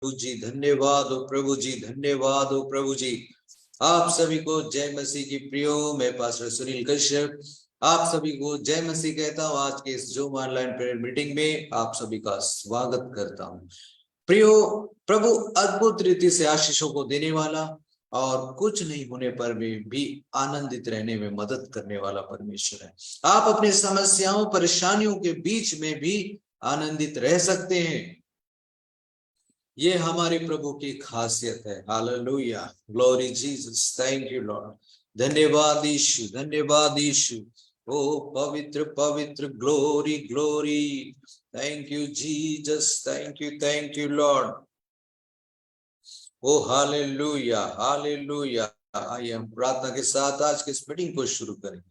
प्रभु जी धन्यवाद हो, प्रभु जी धन्यवाद हो, प्रभु जी। आप सभी को जय मसीह की प्रियो, मैं पास्टर सुनील कश्यप आप सभी को जय मसीह कहता हूँ। आज के इस जूम ऑनलाइन प्रेयर मीटिंग में आप सभी का स्वागत करता हूँ। प्रियो, प्रभु अद्भुत रीति से आशीषों को देने वाला और कुछ नहीं होने पर भी आनंदित रहने में मदद करने वाला परमेश्वर है। आप अपनी समस्याओं परेशानियों के बीच में भी आनंदित रह सकते हैं। ये हमारे प्रभु की खासियत है। Hallelujah, glory Jesus, thank you Lord. धन्यवाद यीशु, धन्यवाद यीशु। ओ पवित्र पवित्र, glory glory, thank you Jesus, thank you lord. ओ हालेलुया हालेलुया। आइए हम प्रार्थना के साथ आज के इस मीटिंग को शुरू करें।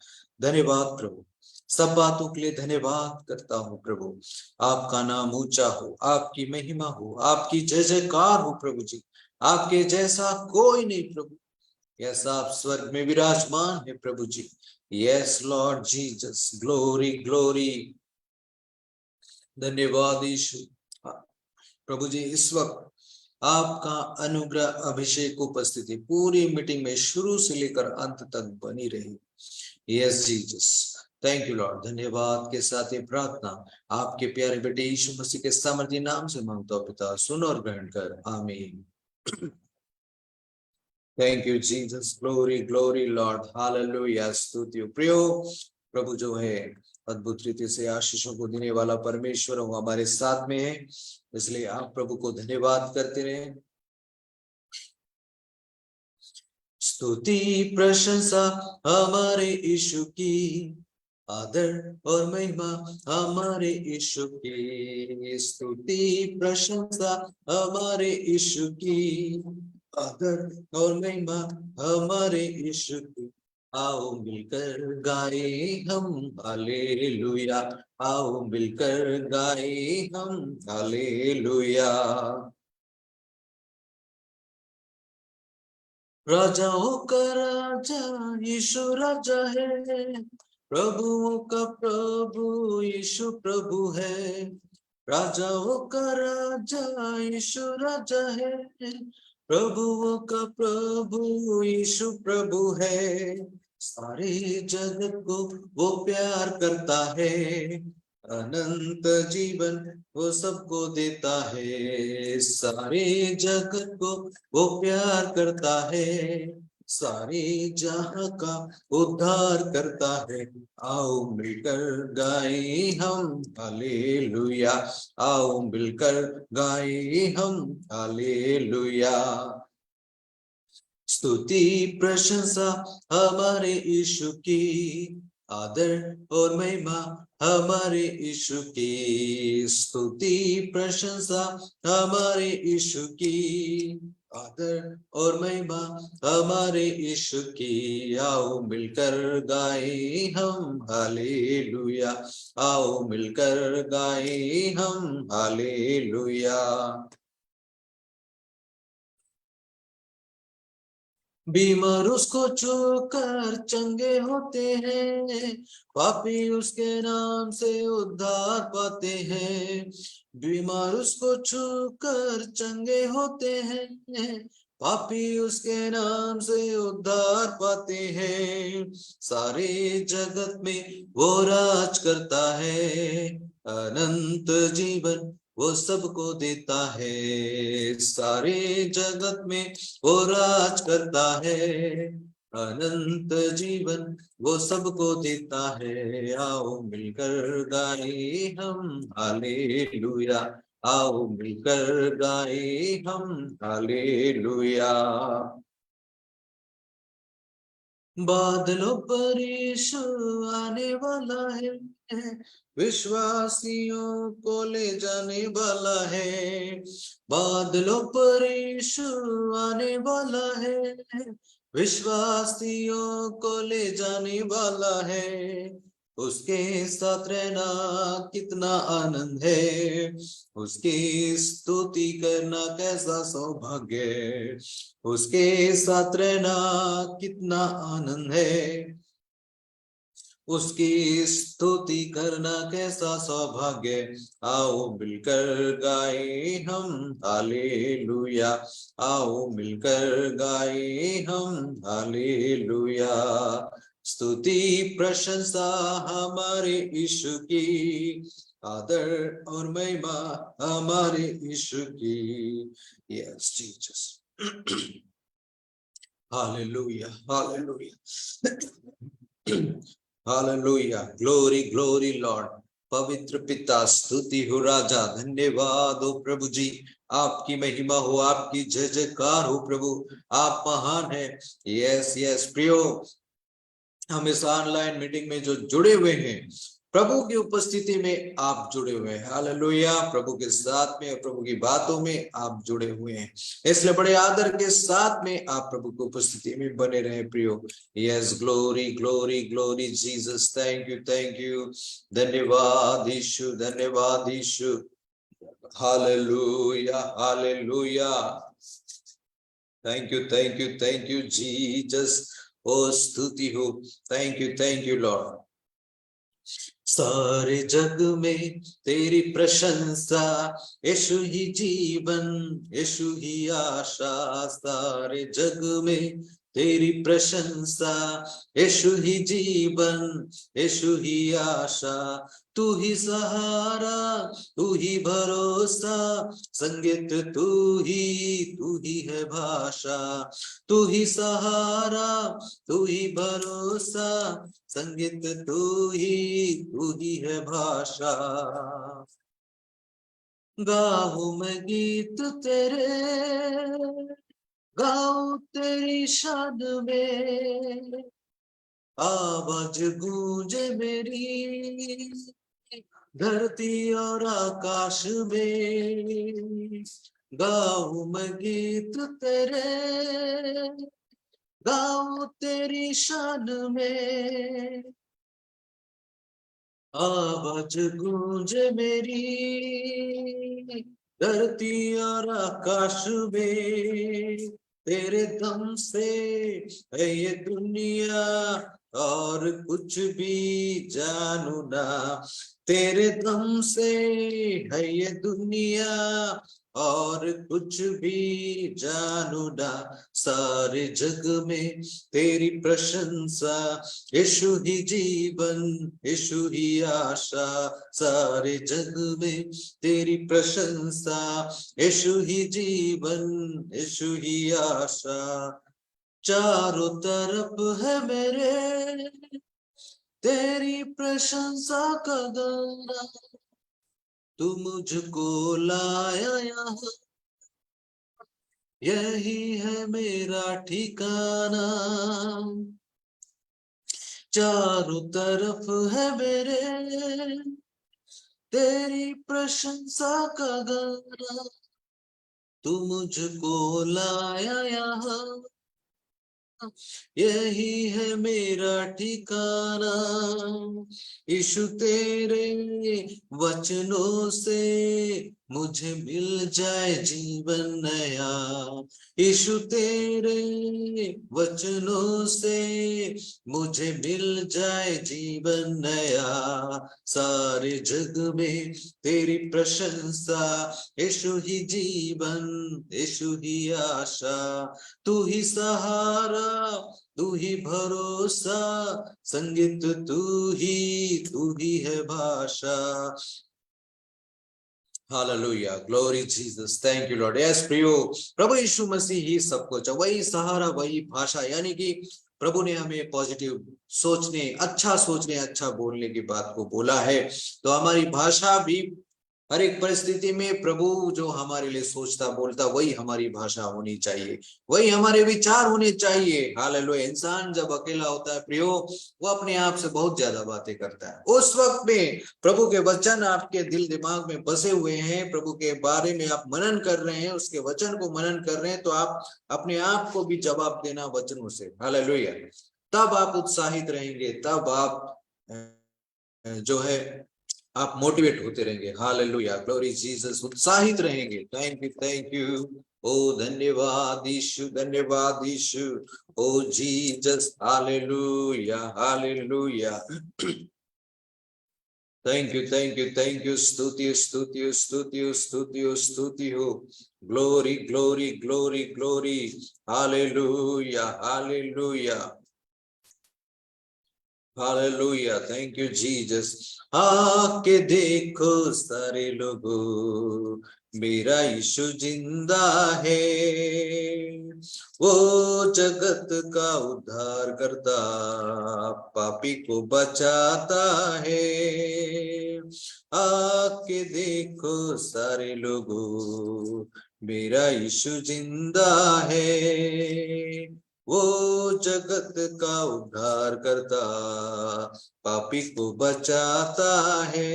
धन्यवाद प्रभु, सब बातों के लिए धन्यवाद करता हूँ प्रभु। आपका नाम ऊंचा हो, आपकी महिमा हो, आपकी जय जयकार हो प्रभु जी। आपके जैसा कोई नहीं प्रभु, ऐसा आप स्वर्ग में विराजमान है प्रभु जी। Yes Lord Jesus, glory glory. धन्यवाद यीशु। प्रभु जी, इस वक्त आपका अनुग्रह अभिषेक उपस्थिति पूरी मीटिंग में शुरू से लेकर अंत तक बनी रही। Yes Jesus, thank you Lord. धन्यवाद के साथ ये प्रार्थना आपके प्यारे बेटे यीशु मसीह के सामर्थी नाम से मांगता हूं पिता, सुन और ग्रहण कर, आमीन। Thank you Jesus, glory glory Lord, hallelujah, स्तुति। प्रियो, प्रभु जो है अद्भुत रीति से आशीषों को देने वाला परमेश्वर वो हमारे साथ में है, इसलिए आप प्रभु को धन्यवाद करते रहे। स्तुति प्रशंसा हमारे यीशु की, आदर और महिमा हमारे यीशु की। स्तुति प्रशंसा हमारे यीशु की, आदर और महिमा हमारे यीशु की। आओ मिलकर गाए हम हालेलुया, आओ मिलकर गाए हम हालेलुया। राजाओं का राजा यीशु राजा है, प्रभुओं का प्रभु यीशु प्रभु है। राजाओं का राजा यीशु राजा है, प्रभुओं का प्रभु यीशु प्रभु है। सारे जगत को वो प्यार करता है, अनंत जीवन वो सबको देता है। सारे जगत को वो प्यार करता है, सारे जहां का उद्धार करता है। आओ मिलकर गाए हम हालेलुया, आओ मिलकर गाए हम हालेलुया। स्तुति प्रशंसा हमारे यीशु की, आदर और महिमा हमारे यीशु की। स्तुति प्रशंसा हमारे यीशु की, आदर और महिमा हमारे यीशु की। आओ मिलकर गाए हम हालेलुया, आओ मिलकर गाए हम हालेलुया। बीमार उसको छूकर चंगे होते हैं, पापी उसके नाम से उद्धार पाते हैं। बीमार उसको छूकर चंगे होते हैं, पापी उसके नाम से उद्धार पाते हैं। सारे जगत में वो राज करता है, अनंत जीवन वो सबको देता है। सारे जगत में वो राज करता है, अनंत जीवन वो सबको देता है। आओ मिलकर गाए हम हालेलुया, आओ मिलकर गाए हम हालेलुया। बादलों पर यीशु आने वाला है, विश्वासियों को ले जाने वाला है। बादलों पर यीशु आने वाला है, विश्वासियों को ले जाने वाला है। उसके साथ रहना कितना आनंद है, उसकी स्तुति करना कैसा सौभाग्य है। उसके साथ रहना कितना आनंद है, उसकी स्तुति करना कैसा सौभाग्य, आओ मिलकर गाए हम हालेलुया, आओ मिलकर गाए हम हालेलुया। स्तुति प्रशंसा हमारे यीशु की, आदर और महिमा हमारे यीशु की। Yes Jesus, hallelujah hallelujah hallelujah, glory glory Lord. पवित्र पिता स्तुति हो राजा, धन्यवाद हो प्रभु जी, आपकी महिमा हो, आपकी जय जयकार हो प्रभु, आप महान है। यस यस प्रियो, हम इस ऑनलाइन मीटिंग में जो जुड़े हुए हैं, प्रभु की उपस्थिति में आप जुड़े हुए हैं। हालेलुया, प्रभु के साथ में, प्रभु की बातों में आप जुड़े हुए हैं, इसलिए बड़े आदर के साथ में आप प्रभु की उपस्थिति में बने रहे प्रियो। Yes, glory glory glory Jesus, thank you, धन्यवाद यीशु, धन्यवाद Yeshu. Hallelujah hallelujah, thank you Jesus, ओ स्तुति हो, थैंक यू लॉर्ड। सारे जग में तेरी प्रशंसा, यीशु ही जीवन, यीशु ही आशा। सारे जग में तेरी प्रशंसा, यीशु ही जीवन, यीशु ही आशा। तू ही सहारा, तू ही भरोसा, संगीत तू ही है भाषा। तू ही सहारा, तू ही भरोसा, संगीत तू ही है भाषा। गाऊं मैं गीत तेरे, गाऊं तेरी शान में, आवाज गूंजे मेरी धरती और आकाश में। गाऊं मैं गीत तेरे, गाऊं तेरी शान में, आवाज गूंजे मेरी धरती और आकाश में। तेरे दम से है ये दुनिया, और कुछ भी जानू ना। तेरे दम से है ये दुनिया, और कुछ भी जानू ना। सारे जग में तेरी प्रशंसा, यीशु ही जीवन, यीशु ही आशा। सारे जग में तेरी प्रशंसा, यीशु ही जीवन, यीशु ही आशा। चारों तरफ है मेरे तेरी प्रशंसा का गाना, तू मुझको लाया यहाँ, यही है मेरा ठिकाना। चारों तरफ है मेरे तेरी प्रशंसा का गाना, तू मुझको लाया यहाँ, यही है मेरा ठिकाना। यीशु तेरे वचनों से मुझे मिल जाए जीवन नया। यीशु तेरे वचनों से मुझे मिल जाए जीवन नया। सारे जग में तेरी प्रशंसा, यीशु ही जीवन, यीशु ही आशा। तू ही सहारा, तू ही भरोसा, संगीत तू ही है भाषा। Hallelujah, glory Jesus, thank you Lord. Yes प्रियो, प्रभु यीशु मसीह ही सब कुछ, वही सहारा, वही भाषा, यानी कि प्रभु ने हमें पॉजिटिव सोचने, अच्छा बोलने की बात को बोला है। तो हमारी भाषा भी हर एक परिस्थिति में प्रभु जो हमारे लिए सोचता बोलता, वही हमारी भाषा होनी चाहिए, वही हमारे विचार होने चाहिए। हालेलुया। इंसान जब अकेला होता है प्रियो, वो अपने आप से बहुत ज्यादा बातें करता है। उस वक्त में प्रभु के वचन आपके दिल दिमाग में बसे हुए हैं, प्रभु के बारे में आप मनन कर रहे हैं, उसके वचन को मनन कर रहे हैं, तो आप अपने आप को भी जवाब देना वचनों से। हालेलुया। तब आप उत्साहित रहेंगे, तब आप जो है आप मोटिवेट होते रहेंगे। हालेलुया, ग्लोरी जीसस, उत्साहित रहेंगे। थैंक यू Oh, धन्यवाद यीशु, धन्यवाद यीशु. Oh Jesus, hallelujah, hallelujah. Thank you, thank you, thank you. Stuti, stuti, stuti, stuti, stuti. Glory, glory, glory, glory. Hallelujah, hallelujah. Hallelujah. Thank you, Jesus. आके देखो सारे लोगों, मेरा यीशु जिंदा है. वो जगत का उद्धार करता, पापी को बचाता है. आके देखो सारे लोगों, मेरा यीशु जिंदा है. वो जगत का उद्धार करता, पापी को बचाता है.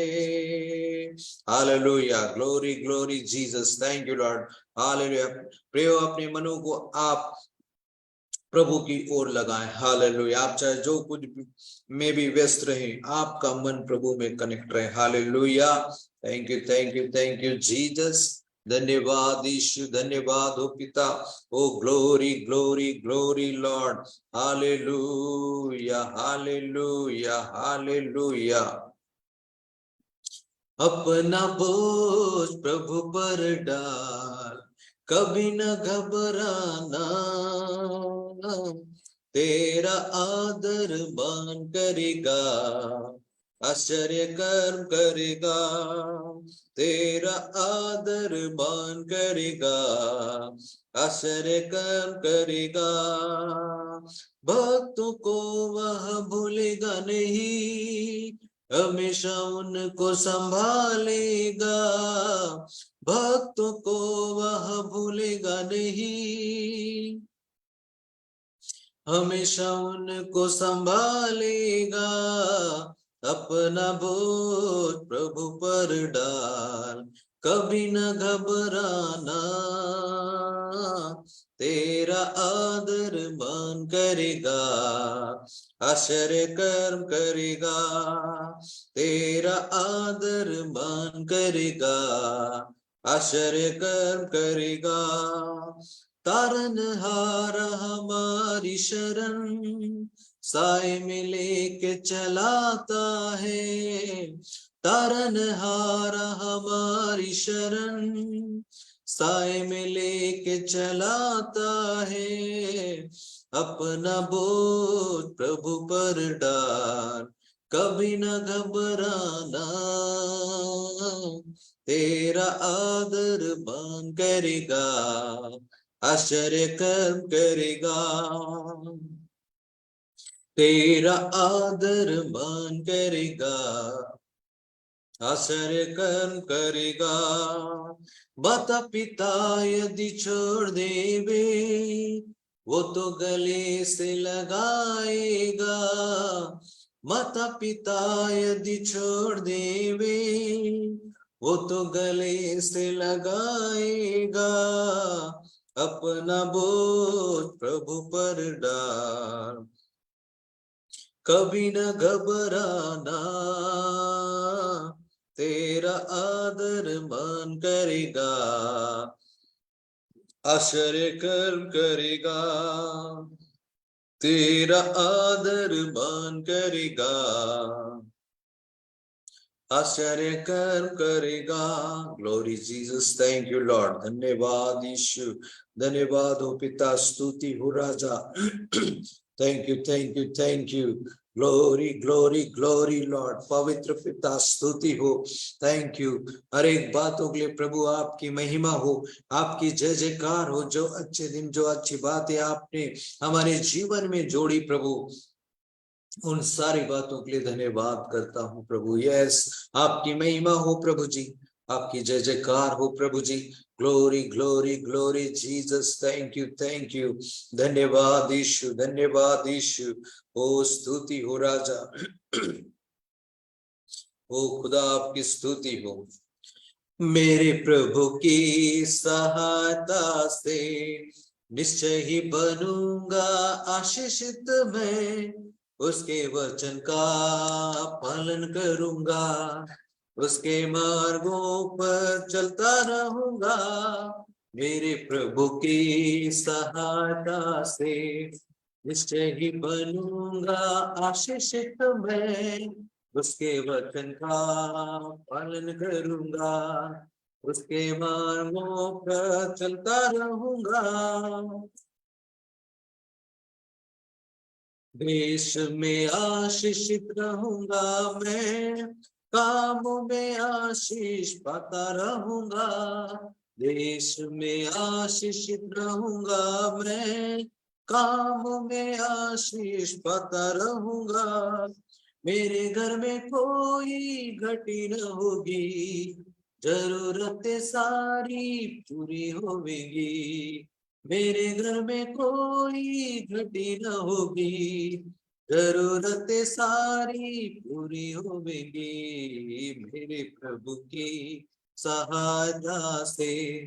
Hallelujah. Glory glory Jesus. Thank you Lord. Hallelujah. प्रियो, अपने मनों को आप प्रभु की ओर लगाएं. हालेलुया. आप चाहे जो कुछ में भी व्यस्त रहे, आपका मन प्रभु में कनेक्ट रहे. Hallelujah. Thank you, thank you, thank you Jesus. धन्यवाद यीशु, धन्यवाद हो पिता. Oh glory glory glory Lord. Hallelujah, hallelujah, hallelujah. अपना बोझ प्रभु पर डाल, कभी न घबराना. तेरा आदर मान करेगा, आश्चर्य कर्म करेगा. तेरा आदर मान करेगा, आश्चर्य कर्म करेगा. भक्तों को वह भूलेगा नहीं, हमेशा उनको संभालेगा. भक्तों को वह भूलेगा नहीं, हमेशा उनको संभालेगा. अपना बोझ प्रभु पर डाल, कभी न घबराना. तेरा आदर मान करेगा, आश्चर्य कर्म करेगा. तेरा आदर मान करेगा, आश्चर्य कर्म करेगा. तारनहारा हमारी शरण, साए में लेके चलाता है. तारनहारा हमारी शरण, साए में लेके चलाता है. अपना बोझ प्रभु पर डाल, कभी न घबराना. तेरा आदर मान करेगा, आश्चर्य कर्म करेगा. तेरा आदर मान करेगा, आश्चर्य कर्म करेगा. माता पिता यदि छोड़ देवे, वो तो गले से लगाएगा. माता पिता यदि छोड़ देवे, वो तो गले से लगाएगा. अपना बोझ प्रभु पर डाल, कभी न घबराना. तेरा आदर मान करेगा, आश्चर्य कर्म करेगा. तेरा आदर मान करेगा, आश्चर्य कर्म करेगा. Glory Jesus. Thank you Lord. धन्यवाद यीशु, धन्यवाद हो पिता. स्तुति हो राजा. Thank you, thank you, thank you. Glory glory glory Lord. पवित्र पिता स्तुति हो. Thank you. हर एक बातों के लिए प्रभु आपकी महिमा हो, आपकी जय जयकार हो. जो अच्छे दिन, जो अच्छी बातें आपने हमारे जीवन में जोड़ी प्रभु, उन सारी बातों के लिए धन्यवाद करता हूँ प्रभु. यस, आपकी महिमा हो प्रभु जी, आपकी जय जयकार हो प्रभु जी. Glory glory glory Jesus. Thank you, thank you. धन्यवाद यीशु, धन्यवाद यीशु. ओ स्तुति हो राजा. ओ खुदा, आपकी स्तुति हो. मेरे प्रभु की सहायता से निश्चय ही बनूंगा आशीषित मैं. उसके वचन का पालन करूंगा, उसके मार्गों पर चलता रहूंगा. मेरे प्रभु की सहायता से निश्चय ही बनूंगा आशीषित मैं, उसके वचन का पालन करूंगा, उसके मार्गों पर चलता रहूंगा। देश में आशीषित रहूंगा मैं, कामों में आशीष पाता रहूंगा। देश में आशीषित रहूंगा मैं, कामों में आशीष पाता रहूंगा। मेरे घर में कोई घटी न होगी, जरूरतें सारी पूरी होवेंगी। मेरे घर में कोई घटी न होगी, जरूरतें सारी पूरी होवेंगी। मेरे प्रभु की सहायता से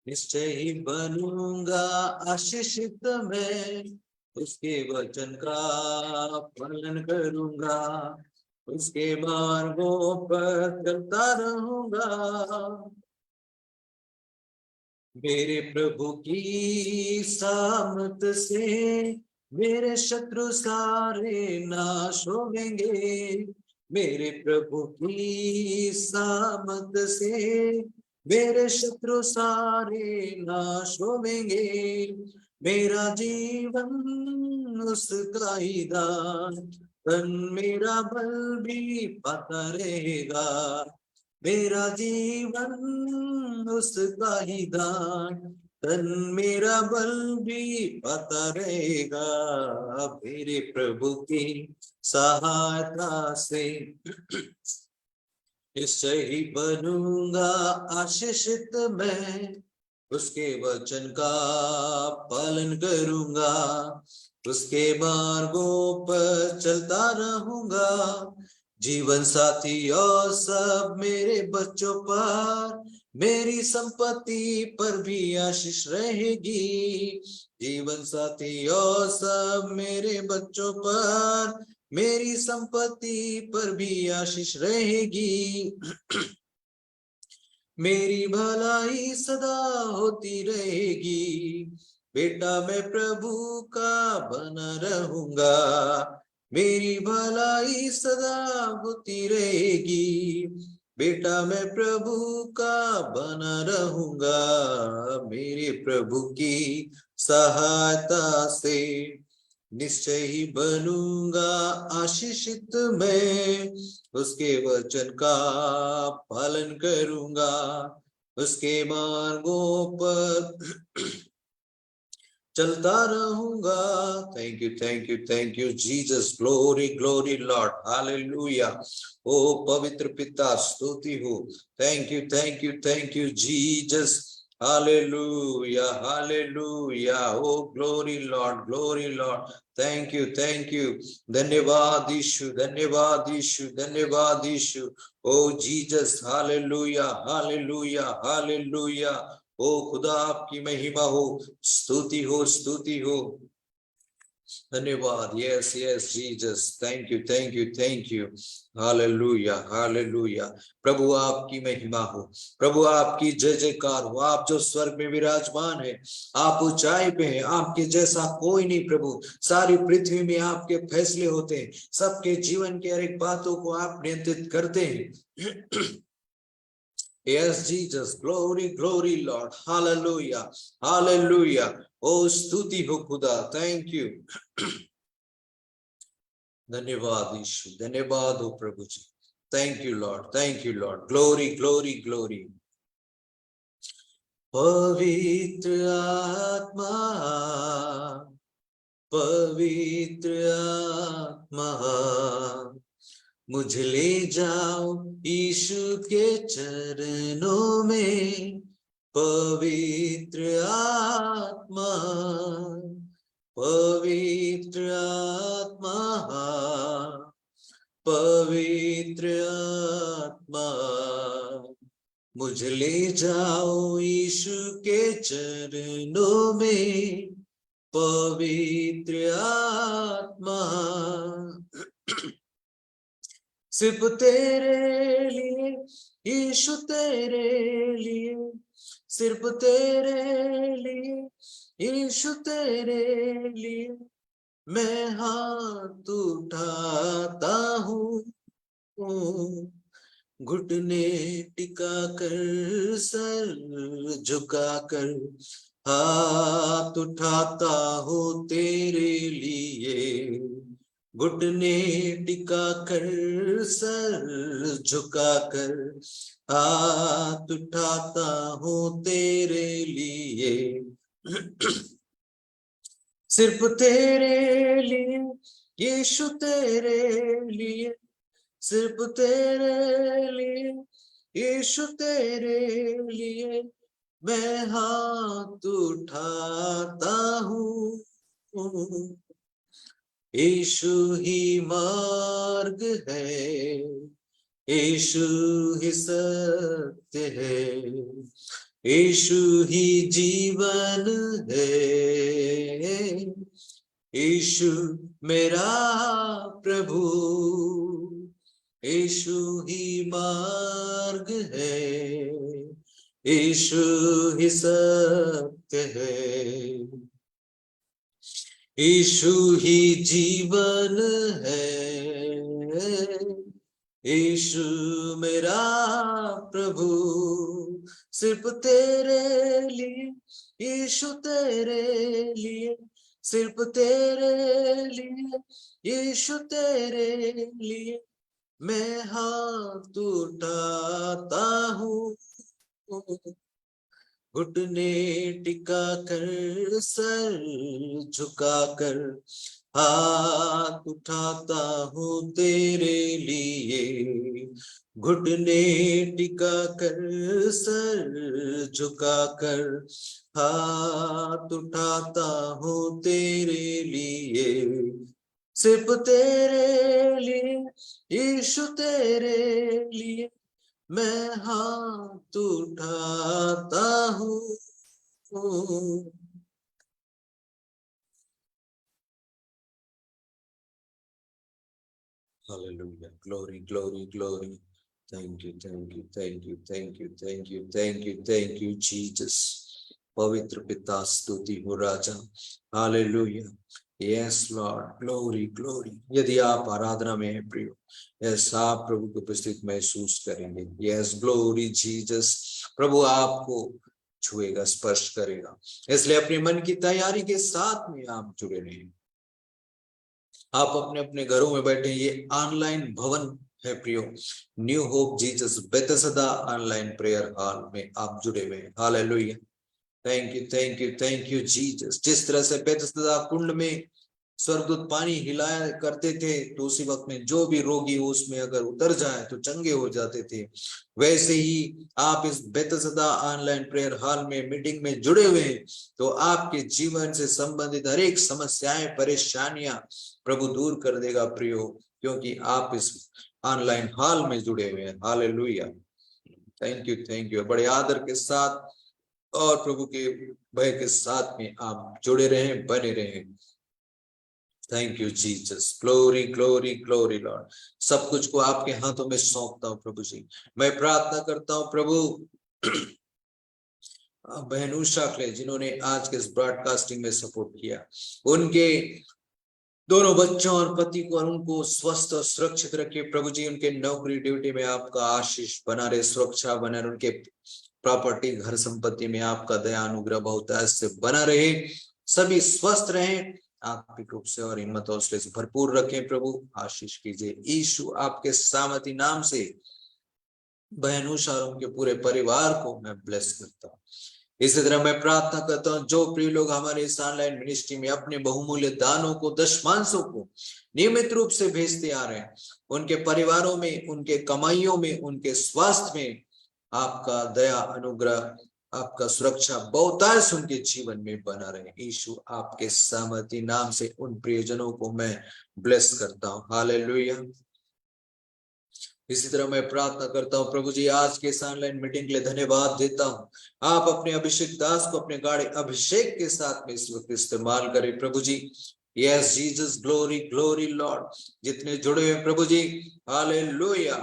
निश्चय ही बनूंगा आशीषित मैं, उसके वचन का पालन करूंगा, उसके मार्गों पर चलता रहूंगा। मेरे प्रभु की सामत से मेरे शत्रु सारे नाश होंगे। मेरे प्रभु की सामत से मेरे शत्रु सारे नाश होंगे। मेरा जीवन उसका ही दान, तन मेरा बल भी पाता रहेगा। मेरा जीवन उसका ही दान, तन मेरा बल भी पाता रहेगा। मेरे प्रभु की सहायता से निश्चय ही बनूंगा आशीषित मैं, उसके वचन का पालन करूंगा, उसके मार्गों पर चलता रहूंगा। जीवन साथी और सब मेरे बच्चों पर, मेरी संपत्ति पर भी आशीष रहेगी। जीवन साथी और सब मेरे बच्चों पर, मेरी संपत्ति पर भी आशीष रहेगी। मेरी भलाई सदा होती रहेगी, बेटा मैं प्रभु का बना रहूंगा। मेरी भलाई सदा होती रहेगी, बेटा मैं प्रभु का बना रहूंगा। मेरे प्रभु की सहायता से निश्चय ही बनूंगा आशीषित मैं, उसके वचन का पालन करूंगा, उसके मार्गों पर चलता रहूंगा। Thank you Jesus, glory glory Lord, hallelujah. ओ पवित्र पिता स्तुति हो। Thank you Jesus, hallelujah hallelujah. Oh glory Lord, thank you. धन्यवाद यीशु, धन्यवाद यीशु, धन्यवाद यीशु। Oh Jesus, hallelujah hallelujah hallelujah. ओ खुदा आपकी महिमा हो, स्तुति हो, स्तुति हो। धन्यवाद। Yes Jesus, thank you. Hallelujah hallelujah. प्रभु आपकी महिमा हो, प्रभु आपकी जय जयकार हो। आप जो स्वर्ग में विराजमान है, आप ऊंचाई पे हैं, आपके जैसा कोई नहीं प्रभु। सारी पृथ्वी में आपके फैसले होते हैं, सबके जीवन के हर एक बातों को आप नियंत्रित करते हैं। Yes, Jesus, glory, Lord, hallelujah. Oh, स्तुति हो खुदा, thank you. धन्यवाद यीशु, धन्यवाद हो प्रभु जी। Thank you, Lord. Glory. पवित्र आत्मा मुझे ले जाओ यीशु के चरणों में। पवित्र आत्मा मुझे ले जाओ यीशु के चरणों में। पवित्र आत्मा सिर्फ तेरे लिए यीशु, तेरे लिए सिर्फ तेरे लिए यीशु तेरे लिए मैं हाथ उठाता हूँ, घुटने टिका कर सर झुका कर हाथ उठाता हूँ तेरे लिए, घुटने टिका कर सर झुका कर हाथ उठाता हूँ तेरे लिए, सिर्फ तेरे लिए यीशु तेरे लिए, सिर्फ तेरे लिए यीशु तेरे लिए मैं हाथ उठाता हूँ, यीशु ही मार्ग है, यीशु ही सत्य है, यीशु ही जीवन है, यीशु मेरा प्रभु, यीशु ही मार्ग है, यीशु ही सत्य है, यीशु ही जीवन है, यीशु मेरा प्रभु, सिर्फ तेरे लिए यीशु तेरे लिए, सिर्फ तेरे लिए यीशु तेरे लिए मैं हाथ उठाता हूँ, घुटने टिका कर सर झुका कर हाथ उठाता हूँ तेरे लिए, घुटने टिका कर सर झुका कर हाथ उठाता हूँ तेरे लिए, सिर्फ तेरे लिए यीशु तेरे लिए मैं हाथ उठाता हूँ। Hallelujah. Glory, glory, glory. Thank you, thank you, thank you, thank you, thank you, thank you, thank you, Jesus. पवित्र पिता स्तुति हो राजा. Hallelujah. Yes, Lord. Glory, glory. यदि आप आराधना में हैं प्रियो, yes, आप प्रभु की उपस्थिति महसूस करेंगे. Yes, glory Jesus. प्रभु आपको छुएगा, स्पर्श करेगा. इसलिए अपने मन की तैयारी के साथ में आप जुड़े रहें. आप अपने अपने घरों में बैठे, ये ऑनलाइन भवन है प्रियो, new hope Jesus Bethesda online prayer hall में आप जुड़े हुए हैं. Hallelujah. Thank you, thank you, thank you Jesus. जिस तरह से बेथेस्दा कुंड में स्वर्गदूत पानी हिलाया करते थे, तो उसी वक्त में जो भी रोगी हो उसमें अगर उतर जाए तो चंगे हो जाते थे. वैसे ही आप इस बेथेस्दा ऑनलाइन प्रेयर हॉल में मीटिंग में जुड़े हुए हैं, तो आपके जीवन से संबंधित हर एक समस्याएं, परेशानियां प्रभु दूर कर देगा प्रियो, क्योंकि आप इस ऑनलाइन हॉल में जुड़े हुए हैं. Hallelujah. Thank you, thank you. बड़े आदर के साथ और प्रभु के भय के साथ में आप जुड़े रहें, बने रहें. Thank you Jesus. Glory, glory, glory Lord. सब कुछ को आपके हाथों में सौंपता हूँ प्रभु जी. मैं प्रार्थना करता हूँ प्रभु बहन उषा के लिए, जिन्होंने आज के इस ब्रॉडकास्टिंग में सपोर्ट किया, उनके दोनों बच्चों और पति को और उनको स्वस्थ और सुरक्षित रखिए प्रभु जी. उनके नौकरी ड्यूटी में आपका आशीष बना रहे, सुरक्षा बना रहे, उनके प्रॉपर्टी घर संपत्ति में आपका दया अनुग्रह बहुतायत से बना रहे, सभी स्वस्थ रहें, आत्मिक रूप से और हिम्मत हौसले से भरपूर रखें प्रभु. आशीष कीजिए यीशु आपके सामर्थी नाम से. बहन उषा और उनके पूरे परिवार को मैं ब्लेस करता हूँ. इसी तरह मैं प्रार्थना करता हूँ जो प्रिय लोग हमारे इस ऑनलाइन मिनिस्ट्री में अपने बहुमूल्य दानों को, दशमांशों को नियमित रूप से भेजते आ रहे हैं, उनके परिवारों में, उनके कमाइयों में, उनके स्वास्थ्य में आपका दया अनुग्रह, आपका सुरक्षा बहुतायत उनके जीवन में बना रहे. यीशु आपके सामर्थी नाम से उन प्रियजनों को मैं ब्लेस करता हूँ. हालेलुया. इसी तरह मैं प्रार्थना करता हूँ प्रभु जी, आज के इस ऑनलाइन मीटिंग के लिए धन्यवाद देता हूँ. आप अपने अभिषेक दास को अपने गाढ़े अभिषेक के साथ में इस वक्त इस्तेमाल करें प्रभु जी. Yes Jesus. Glory, glory Lord. जितने जुड़े हुए प्रभु जी, हालेलुया,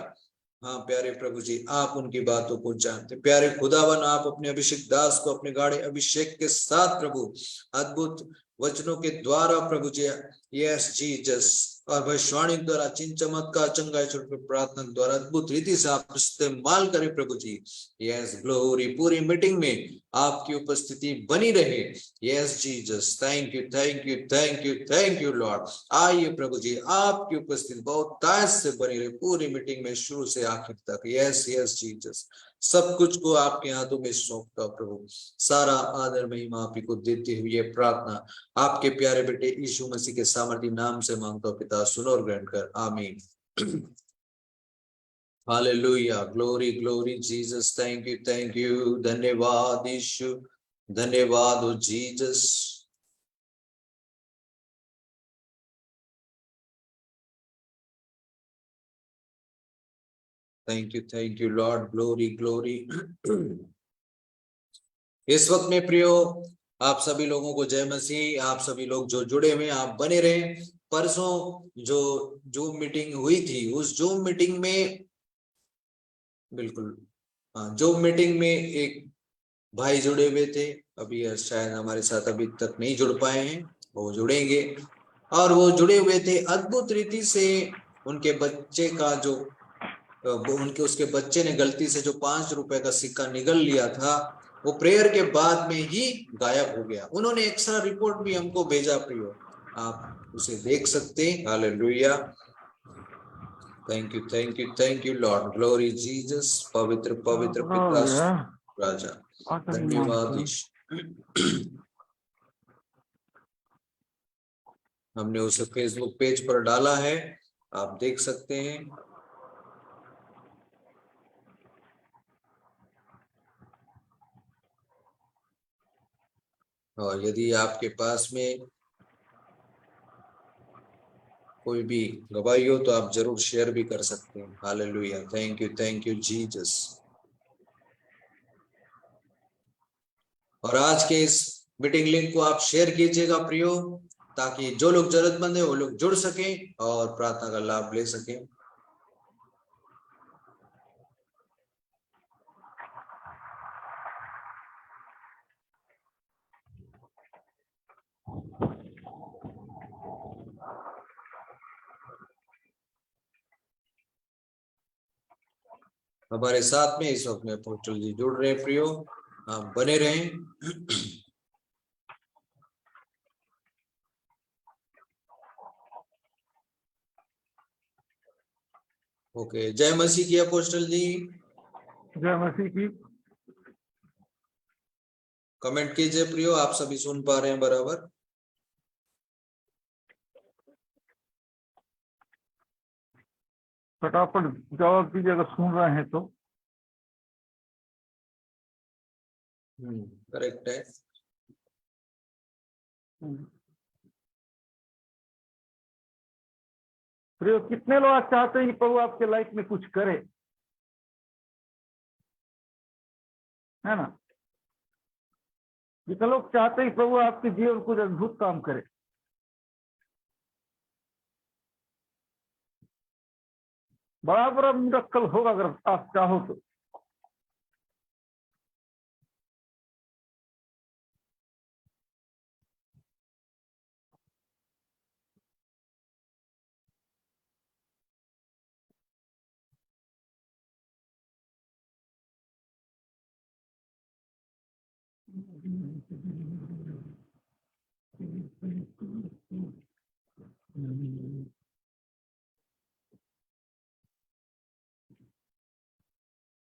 हाँ प्यारे प्रभु जी, आप उनकी बातों को जानते। प्यारे खुदावन, आप अपने अभिषेक दास को अपने गाढ़े अभिषेक के साथ प्रभु अद्भुत वचनों के द्वारा प्रभु जी, यस जीसस, और भविष्यवाणी द्वारा, चिन्ह चमत्कार, चंगाई, प्रार्थना द्वारा अद्भुत रीति से आप इस्तेमाल करें प्रभु जी। यस ग्लोरी, पूरी मीटिंग में आपकी उपस्थिति बनी रहे। Yes Jesus, thank you thank you thank you thank you Lord. आइए प्रभु जी, आपकी उपस्थिति बहुत ताज से बनी रहे पूरी मीटिंग में, शुरू से आखिर तक। यस यस जीसस, सब कुछ को आपके हाथों में सौंपता प्रभु। सारा आदर महिमा आप ही को देते हुए ये प्रार्थना आपके प्यारे बेटे यीशु मसीह के सामर्थी नाम से मांगता हूं पिता, सुनो और ग्रहण कर, आमीन। Hallelujah, glory glory Jesus, thank you, धन्यवाद यीशु, धन्यवाद हो Jesus. Thank you Lord, glory glory. इस वक्त में प्रियो, आप सभी लोगों को जय मसीह। आप सभी लोग जो जुड़े हुए, आप बने रहे। परसों जो जूम मीटिंग हुई थी, उस जूम मीटिंग में बिल्कुल, हाँ, जूम मीटिंग में एक भाई जुड़े हुए थे, अभी शायद हमारे साथ अभी तक नहीं जुड़ पाए हैं, वो जुड़ेंगे। और वो जुड़े हुए थे अद्भुत रीति से। उनके बच्चे का जो उनके उसके बच्चे ने गलती से जो 5 रुपए का सिक्का निगल लिया था, वो प्रेयर के बाद में ही गायब हो गया। उन्होंने एक्स्ट्रा रिपोर्ट भी हमको भेजा प्रियो, आप उसे देख सकते हैं। Hallelujah, thank you Lord, glory Jesus, पवित्र पवित्र पिता राजा, धन्यवाद यीशु। हमने उसे फेसबुक पेज पर डाला है, आप देख सकते हैं। और यदि आपके पास में कोई भी गवाही हो तो आप जरूर शेयर भी कर सकते हैं। Hallelujah, thank you Jesus. और आज के इस मीटिंग लिंक को आप शेयर कीजिएगा प्रियो, ताकि जो लोग जरूरतमंद है वो लोग जुड़ सकें और प्रार्थना का लाभ ले सकें। हमारे साथ में इस वक्त में अपोस्टल जी जुड़ रहे हैं प्रियो, आप बने रहें। ओके, जय मसीह की अपोस्टल जी, जय मसीह की। कमेंट कीजिए प्रियो, आप सभी सुन पा रहे हैं बराबर? फटाफट जवाब दीजिए अगर सुन रहे हैं तो। करेक्ट है। प्रियो, कितने लोग चाहते हैं कि प्रभु आपके लाइफ में कुछ करे, है ना? कितने लोग चाहते हैं कि प्रभु आपके जीवन कुछ अद्भुत काम करे? बराबर मिरेकल होगा अगर आप चाहो तो।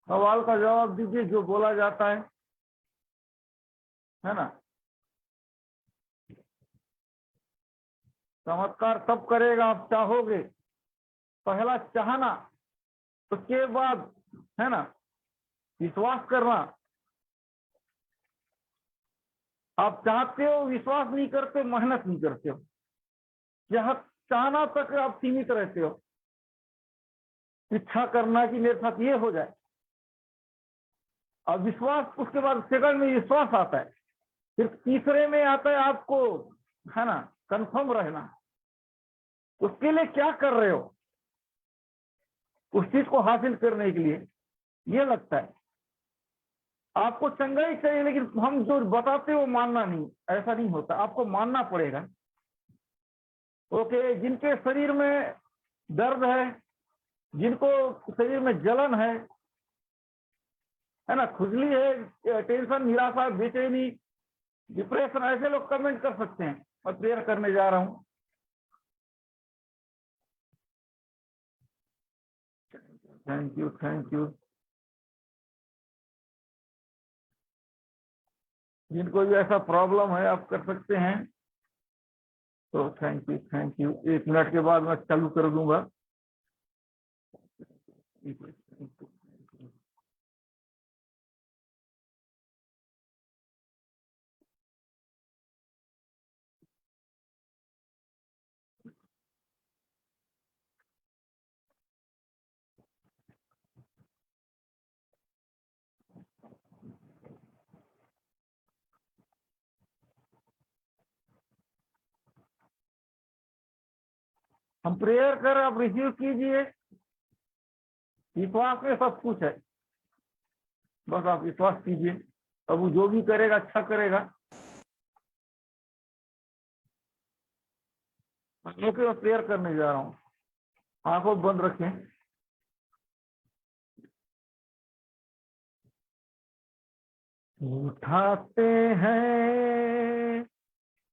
सवाल का जवाब दीजिए जो बोला जाता है ना? चमत्कार तब करेगा आप चाहोगे, पहला चाहना, उसके बाद है ना विश्वास करना। आप चाहते हो, विश्वास नहीं करते, मेहनत नहीं करते हो, यह चाहना तक आप सीमित रहते हो, इच्छा करना कि मेरे साथ ये हो जाए। और विश्वास, उसके बाद सेकंड में विश्वास आता है, फिर तीसरे में आता है आपको, है ना, कंफर्म रहना। उसके लिए क्या कर रहे हो? उस चीज को हासिल करने के लिए ये लगता है आपको चंगाई चाहिए, लेकिन हम जो बताते हैं वो मानना नहीं, ऐसा नहीं होता, आपको मानना पड़ेगा। ओके, जिनके शरीर में दर्द है, जिनको शरीर में जलन है ना, खुजली है, टेंशन, निराशा, बेचैनी, डिप्रेशन, ऐसे लोग कमेंट कर सकते हैं। मैं प्रेयर करने जा रहा हूं। Thank you, thank you. जिनको भी ऐसा प्रॉब्लम है आप कर सकते हैं। तो thank you, thank you. 1 minute के बाद मैं चालू कर दूंगा। हम प्रेयर कर, आप रिसीव कीजिए। विश्वास में सब कुछ है, बस आप विश्वास कीजिए। अब वो जो भी करेगा अच्छा करेगा। मैं प्रेयर करने जा रहा हूँ। आंखों बंद रखें। उठाते हैं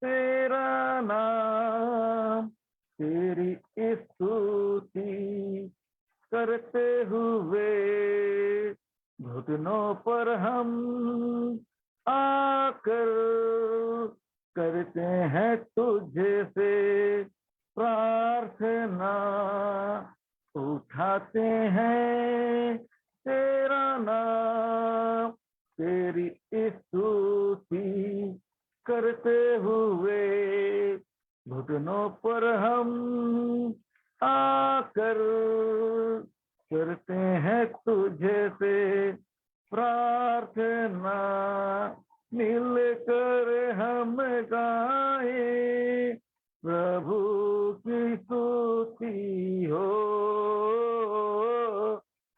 तेरा नाम, तेरी स्तुति करते हुए, घुटनों पर हम आकर करते हैं तुझे से प्रार्थना। उठाते हैं तेरा नाम, तेरी स्तुति करते हुए, घुटनों पर हम आकर करते हैं तुझे से प्रार्थना। मिलकर हम गाए प्रभु की स्तुति हो,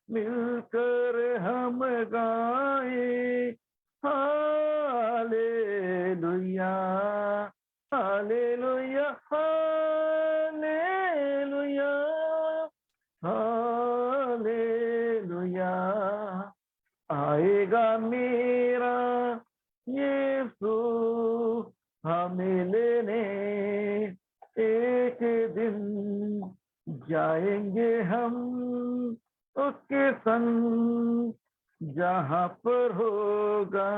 मिलकर हम गाए हालेलुया, हालेलुया, हालेलुया, हालेलुया। आएगा मेरा यीशु हमें लेने, एक दिन जाएंगे हम उसके संग, जहाँ पर होगा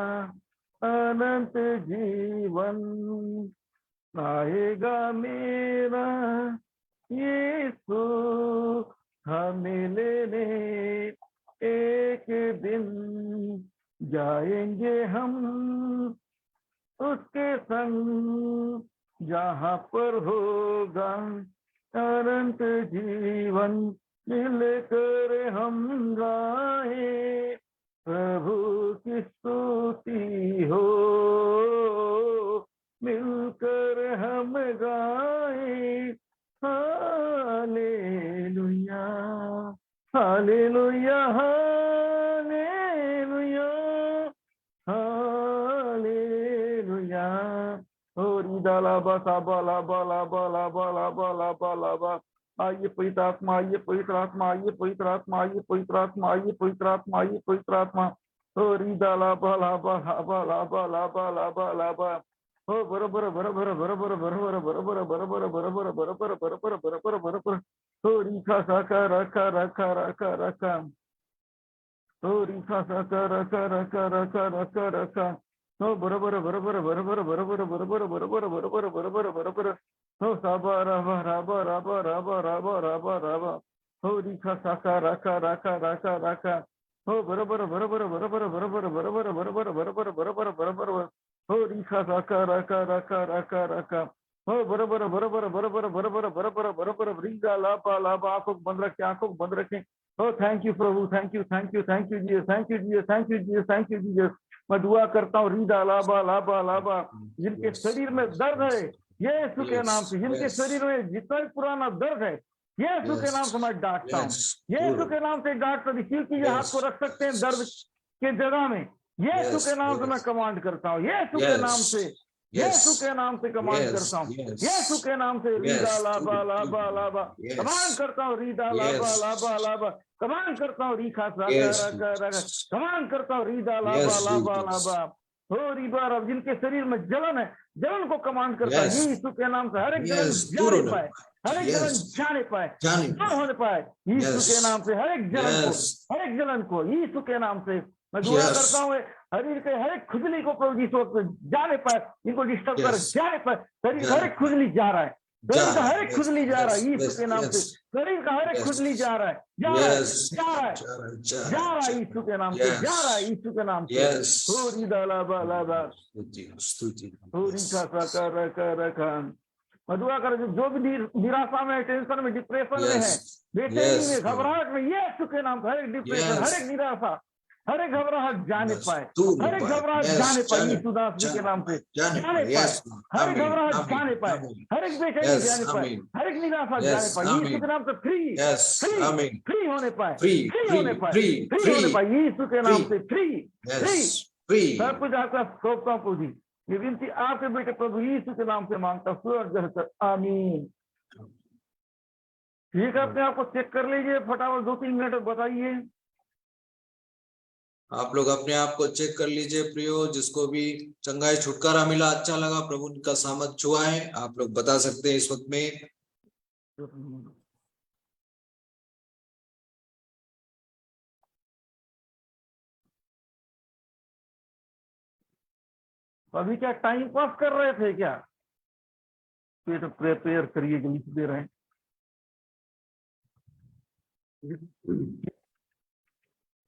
अनंत जीवन। आएगा मेरा यीशु हमें लेने, एक दिन जाएंगे हम उसके संग, जहाँ पर होगा अनंत जीवन। मिलकर हम गाए प्रभु की स्तुति हो, मिलकर हम गाए हालेलुया, हालेलुया, हालेलुया, हालेलुया। और इदाला बसा बाला बाला बाला बाला बाला बाला बा। आइए पवित्र आत्मा, आइए पवित्र आत्मा, आइए पवित्र आत्मा, आइए पवित्र आत्मा, आइए पवित्र आत्मा, आइए पवित्र आत्मा। और इदाला बाला बाला बाला बाला बाला बाला बा। हो बरोबर बरोबर बरोबर बरोबर बरोबर बरोबर बरोबर बरोबर बरोबर बरोबर बरोबर। हो रिखा साका रखा रखा रखा रखा, हो रिखा साका रखा रखा रखा रखा रखा। हो बरोबर बरोबर बरोबर बरोबर बरोबर बरोबर बरोबर बरोबर बरोबर। हो साबा राबा राबा राबा राबा राबा राबा राबा। हो रिखा साका रखा रखा रखा रखा। हो बरोबर बरोबर बरोबर बरोबर बरोबर बरोबर बरोबर बरोबर बरोबर। हो रिखा साका रखा रखा रखा रखा। हो बरोबर बरोबर बरोबर बरोबर बरोबर बरोबर। रिगा लापा लापा। आंखों को बंद रखें, आंखों को बंद रखें। Oh, thank you Prabhu, thank you, thank you, thank you Jesus, thank you Jesus, thank you Jesus, thank you Jesus. मैं दुआ करता हूँ रीदा लाबा लाबा लाबा, जिनके शरीर में दर्द है यीशु के नाम से, जिनके शरीर में जितना भी पुराना दर्द है यीशु के नाम से मैं डांटता हूँ, यीशु के नाम से डांटता हूँ। क्योंकि ये हाथ को रख सकते हैं दर्द के जगह में, यीशु के नाम से मैं कमांड करता हूँ, यीशु के नाम से, यीशु के नाम से कमांड करता हूँ, यीशु के नाम से रीदा लाबा लाबा लाबा कमांड करता हूँ, रीदा लाबा लाबा लाबा कमांड करता हूँ, रीखा कमांड करता हूँ, रीदा लाबा लाबा लाबा हो रीबा। अब जिनके शरीर में जलन है, जलन को कमांड करता है यीशु के नाम से। हर एक जलन जाने पाए, हर एक जलन जाने पाए, न होने पाए यीशु के नाम से। हर एक जलन को, हर एक जलन को यीशु के नाम से मैं दुआ करता हूँ। शरीर के हर एक खुजली को प्रभु जी जाने पाए, इनको डिस्टर्ब कर जाने पाए। शरीर हर एक खुजली जा रहा है, शरीर का हर एक खुजली जा रहा है यीशु के नाम से। शरीर का हर एक खुजली जा रहा है, जा रहा है, जा रहा है, जा रहा है यीशु के नाम से, जा रहा है यीशु के नाम से। मैं दुआ कर जो भी निराशा में, टेंशन में, डिप्रेशन में है, बेचैनी में, घबराहट में, यीशु के नाम से हर एक डिप्रेशन, हर एक निराशा, हर एक घबराहट जाने पाए, हर एक घबराहट जाने पाए यीशु दास जी के नाम से, जाने पाए। हर एक घबराहट जाने पाए, हर एक बेचैनी जाने पाए, हर एक निराशा जाने पाए यीशु के नाम से। फ्री फ्री फ्री होने पाए, फ्री होने पाए, फ्री होने पाए यीशु के नाम से। फ्री फ्री सब कुछ आपका सौंपता हूं प्रभु जी। ये विनती आपके बेटे प्रभु यीशु के नाम से मांगता हूँ, आमीन। ठीक है, अपने आप को चेक कर लीजिए, फटाफट 2-3 मिनट बताइए। आप लोग अपने आप को चेक कर लीजिए प्रियो, जिसको भी चंगाई छुटकारा मिला, अच्छा लगा, प्रभु उनका सामर्थ छुआ है, आप लोग बता सकते हैं इस वक्त में। अभी क्या टाइम पास कर रहे थे क्या? पेट प्रेपेयर करिए, जो लिख दे रहे हैं।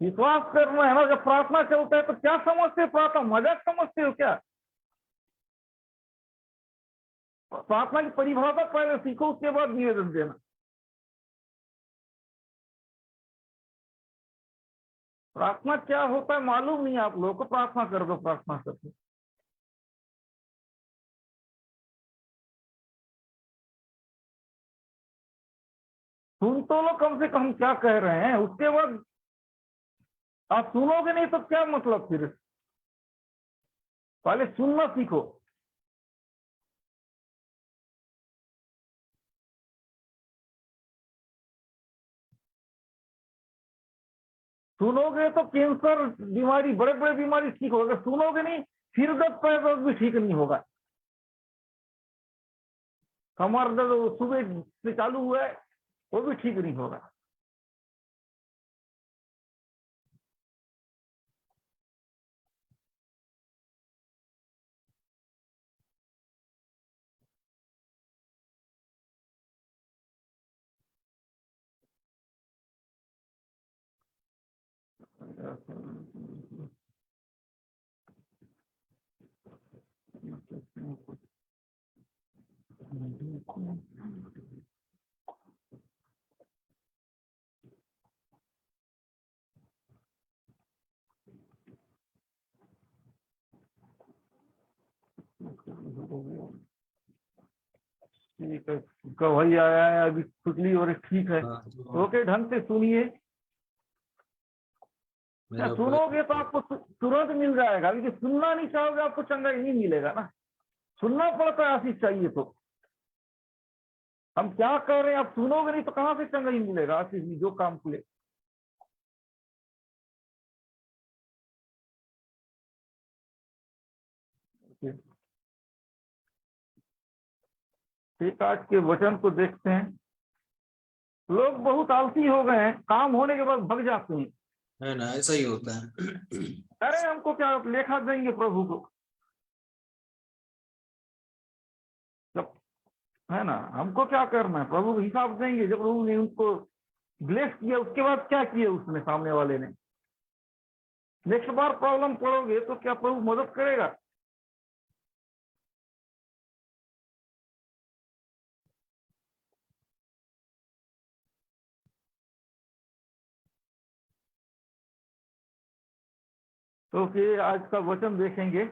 विश्वास करना है ना, जब प्रार्थना चलता है तो क्या समझते हो? प्रार्थना मजाक समझते हो क्या? प्रार्थना की परिभाषा पहले सीखो, उसके बाद निवेदन देना। प्रार्थना क्या होता है मालूम नहीं आप लोगों को? प्रार्थना कर दो, प्रार्थना करके सुन तो लो कम से कम क्या कह रहे हैं, उसके बाद आप सुनोगे नहीं तो क्या मतलब? फिर पहले सुनना सीखो। सुनोगे तो कैंसर बीमारी, बड़े बड़े बीमारी ठीक होगा। सुनोगे नहीं, सिर दर्द पैर दर्द भी ठीक नहीं होगा। कमर दर्द सुबह से चालू हुआ है, वो भी ठीक नहीं होगा। ठीक है, गवाही आया है, अभी खुजली और ठीक है। ओके, ढंग से सुनिए। क्या सुनोगे तो आपको तुरंत मिल जाएगा, लेकिन सुनना नहीं चाहोगे आपको चंगाई नहीं मिलेगा ना। सुनना पड़ता है, आशीष चाहिए तो। हम क्या कह रहे हैं, आप सुनोगे नहीं तो कहां से चंगाई मिलेगा? आशीष जी जो काम खुले। ठीक, आज के वचन को देखते हैं। लोग बहुत आलसी हो गए हैं, काम होने के बाद भग जाते हैं, है ना, ऐसा ही होता है। अरे हमको क्या लेखा देंगे प्रभु को, जब है ना, हमको क्या करना है, प्रभु को हिसाब देंगे। जब प्रभु ने उनको ब्लेस किया, उसके बाद क्या किया उसने, सामने वाले ने। नेक्स्ट बार प्रॉब्लम पड़ोगे तो क्या प्रभु मदद करेगा? तो फिर आज का वचन देखेंगे।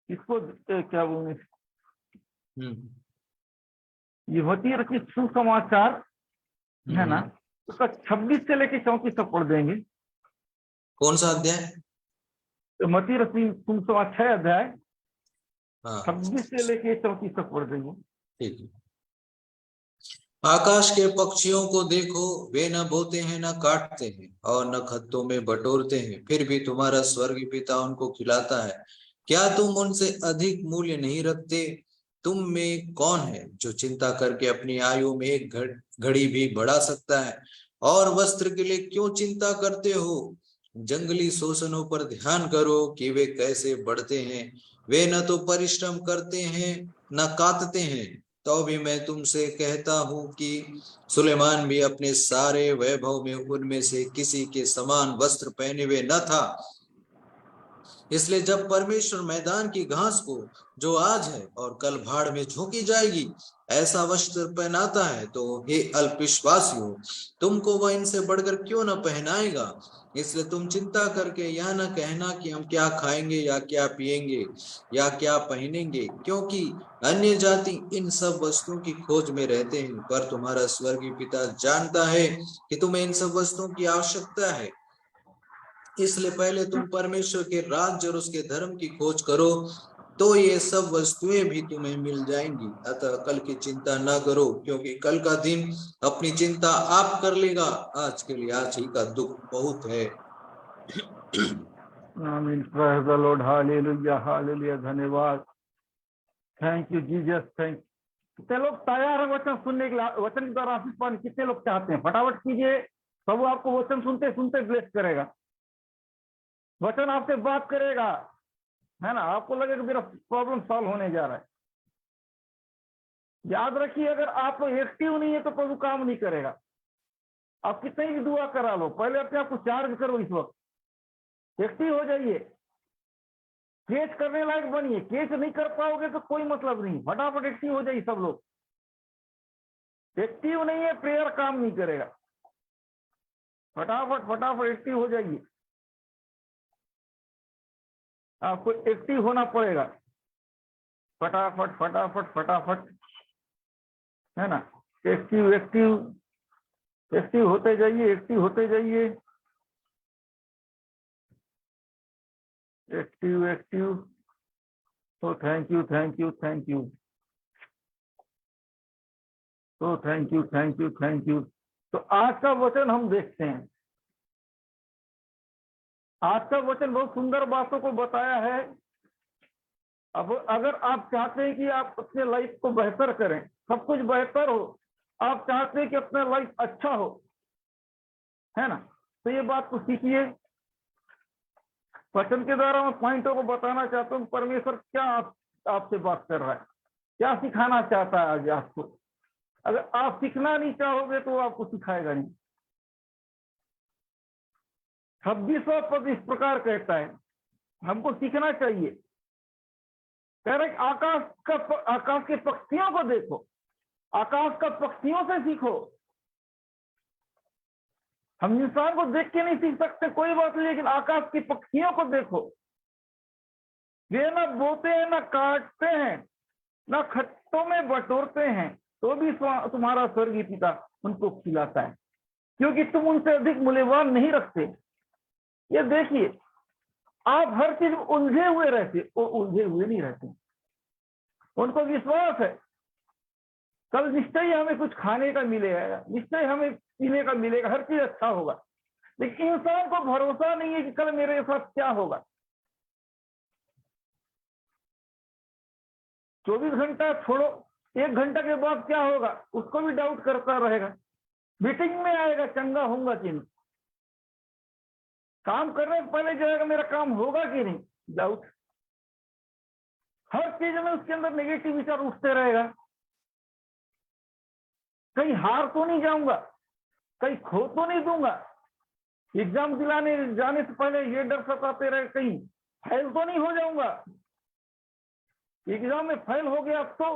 इसको क्या बोलूं, हम्म ये मती रचित सुसमाचार है ना, उसका 26 से लेके 34 तक पढ़ देंगे। कौन सा अध्याय? तो मती रचित सुसमाचार 6 अध्याय हाँ 26 से लेके 34 तक पढ़ देंगे। ठीक है। आकाश के पक्षियों को देखो, वे न बोते हैं न काटते हैं और न खत्तों में बटोरते हैं, फिर भी तुम्हारा स्वर्गीय पिता उनको खिलाता है। क्या तुम उनसे अधिक मूल्य नहीं रखते? तुम में कौन है जो चिंता करके अपनी आयु में एक घड़ी भी बढ़ा सकता है? और वस्त्र के लिए क्यों चिंता करते हो? जंगली शोषणों पर ध्यान करो कि वे कैसे बढ़ते हैं। वे न तो परिश्रम करते हैं न काटते हैं। तो भी मैं तुमसे कहता हूं कि सुलेमान भी अपने सारे वैभव में उनमें से किसी के समान वस्त्र पहने हुए न था। इसलिए जब परमेश्वर मैदान की घास को, जो आज है और कल भाड़ में झोंकी जाएगी, ऐसा वस्त्र पहनाता है, तो हे अल्पविश्वासियों, तुमको वह इनसे बढ़कर क्यों न पहनाएगा? इसलिए तुम चिंता करके यह न कहना कि हम क्या खाएंगे या क्या पिएंगे या क्या पहनेंगे, क्योंकि अन्य जाति इन सब वस्तुओं की खोज में रहते हैं, पर तुम्हारा स्वर्गीय पिता जानता है कि तुम्हें इन सब वस्तुओं की आवश्यकता है। इसलिए पहले तुम परमेश्वर के राज्य और उसके धर्म की खोज करो, तो ये सब वस्तुएं भी तुम्हें मिल जाएंगी। अतः कल की चिंता न करो, क्योंकि कल का दिन अपनी चिंता आप कर लेगा। आज के लिए आज ही का दुख बहुत है। आमीन, praise the Lord, hallelujah hallelujah, धन्यवाद, थैंक यू जीसस, थैंक। कितने लोग तैयार है वचन सुनने के लिए? वचन के द्वारा आशीष पाने कितने लोग चाहते हैं? फटाफट कीजिए। प्रभु आपको वचन सुनते सुनते ब्लेस करेगा, वचन आपसे बात करेगा, है ना। आपको लगेगा मेरा प्रॉब्लम सॉल्व होने जा रहा है। याद रखिए, अगर आप एक्टिव नहीं है तो प्रभु काम नहीं करेगा। आप कितनी भी दुआ करा लो, पहले अपने आप को चार्ज करो। इस वक्त एक्टिव हो जाइए, केस करने लायक बनिए। केस नहीं कर पाओगे तो कोई मतलब नहीं, फटाफट एक्टिव हो जाइए। सब लोग एक्टिव नहीं है, प्रेयर काम नहीं करेगा। फटाफट फटाफट एक्टिव हो जाइए। आपको एक्टिव होना पड़ेगा, फटाफट फटाफट फटाफट, है ना। एक्टिव एक्टिव एक्टिव होते जाइए, एक्टिव होते जाइए, एक्टिव एक्टिव। तो thank you thank you thank you, तो thank you thank you thank you. तो आज का वचन हम देखते हैं। आज का वचन बहुत सुंदर बातों को बताया है। अब अगर आप चाहते हैं कि आप अपने लाइफ को बेहतर करें, सब कुछ बेहतर हो, आप चाहते हैं कि अपना लाइफ अच्छा हो, है ना, तो ये बात को सीखिए। वचन के द्वारा मैं पॉइंटों को बताना चाहता हूँ, परमेश्वर क्या आपसे बात कर रहा है, क्या सिखाना चाहता है आज आपको। अगर आप सीखना नहीं चाहोगे तो आपको सिखाएगा नहीं। 26वां पद इस प्रकार कहता है, हमको सीखना चाहिए। कह रहे आकाश के पक्षियों को देखो, आकाश का पक्षियों से सीखो। हम इंसान को देख के नहीं सीख सकते, कोई बात नहीं, लेकिन आकाश के पक्षियों को देखो। वे न बोते हैं, न काटते हैं, न खत्तों में बटोरते हैं, तो भी तुम्हारा स्वर्गीय पिता उनको खिलाता है, क्योंकि तुम उनसे अधिक मूल्यवान नहीं रखते। ये देखिए, आप हर चीज उलझे हुए रहते, वो उलझे हुए नहीं रहते। उनको विश्वास है कल निश्चय ही हमें कुछ खाने का मिलेगा, निश्चय हमें पीने का मिलेगा, हर चीज अच्छा होगा। लेकिन इंसान को भरोसा नहीं है कि कल मेरे साथ क्या होगा। 24 घंटा छोड़ो, 1 घंटा के बाद क्या होगा उसको भी डाउट करता रहेगा। मीटिंग में आएगा, चंगा होगा कि नहीं, काम करने से पहले जाएगा, मेरा काम होगा कि नहीं, डाउट। हर चीज में उसके अंदर नेगेटिव विचार उठते रहेगा। कहीं हार तो नहीं जाऊंगा, कहीं खो तो नहीं दूंगा। एग्जाम दिलाने जाने से पहले ये डर सताते रहे, कहीं फेल तो नहीं हो जाऊंगा। एग्जाम में फेल हो गया तो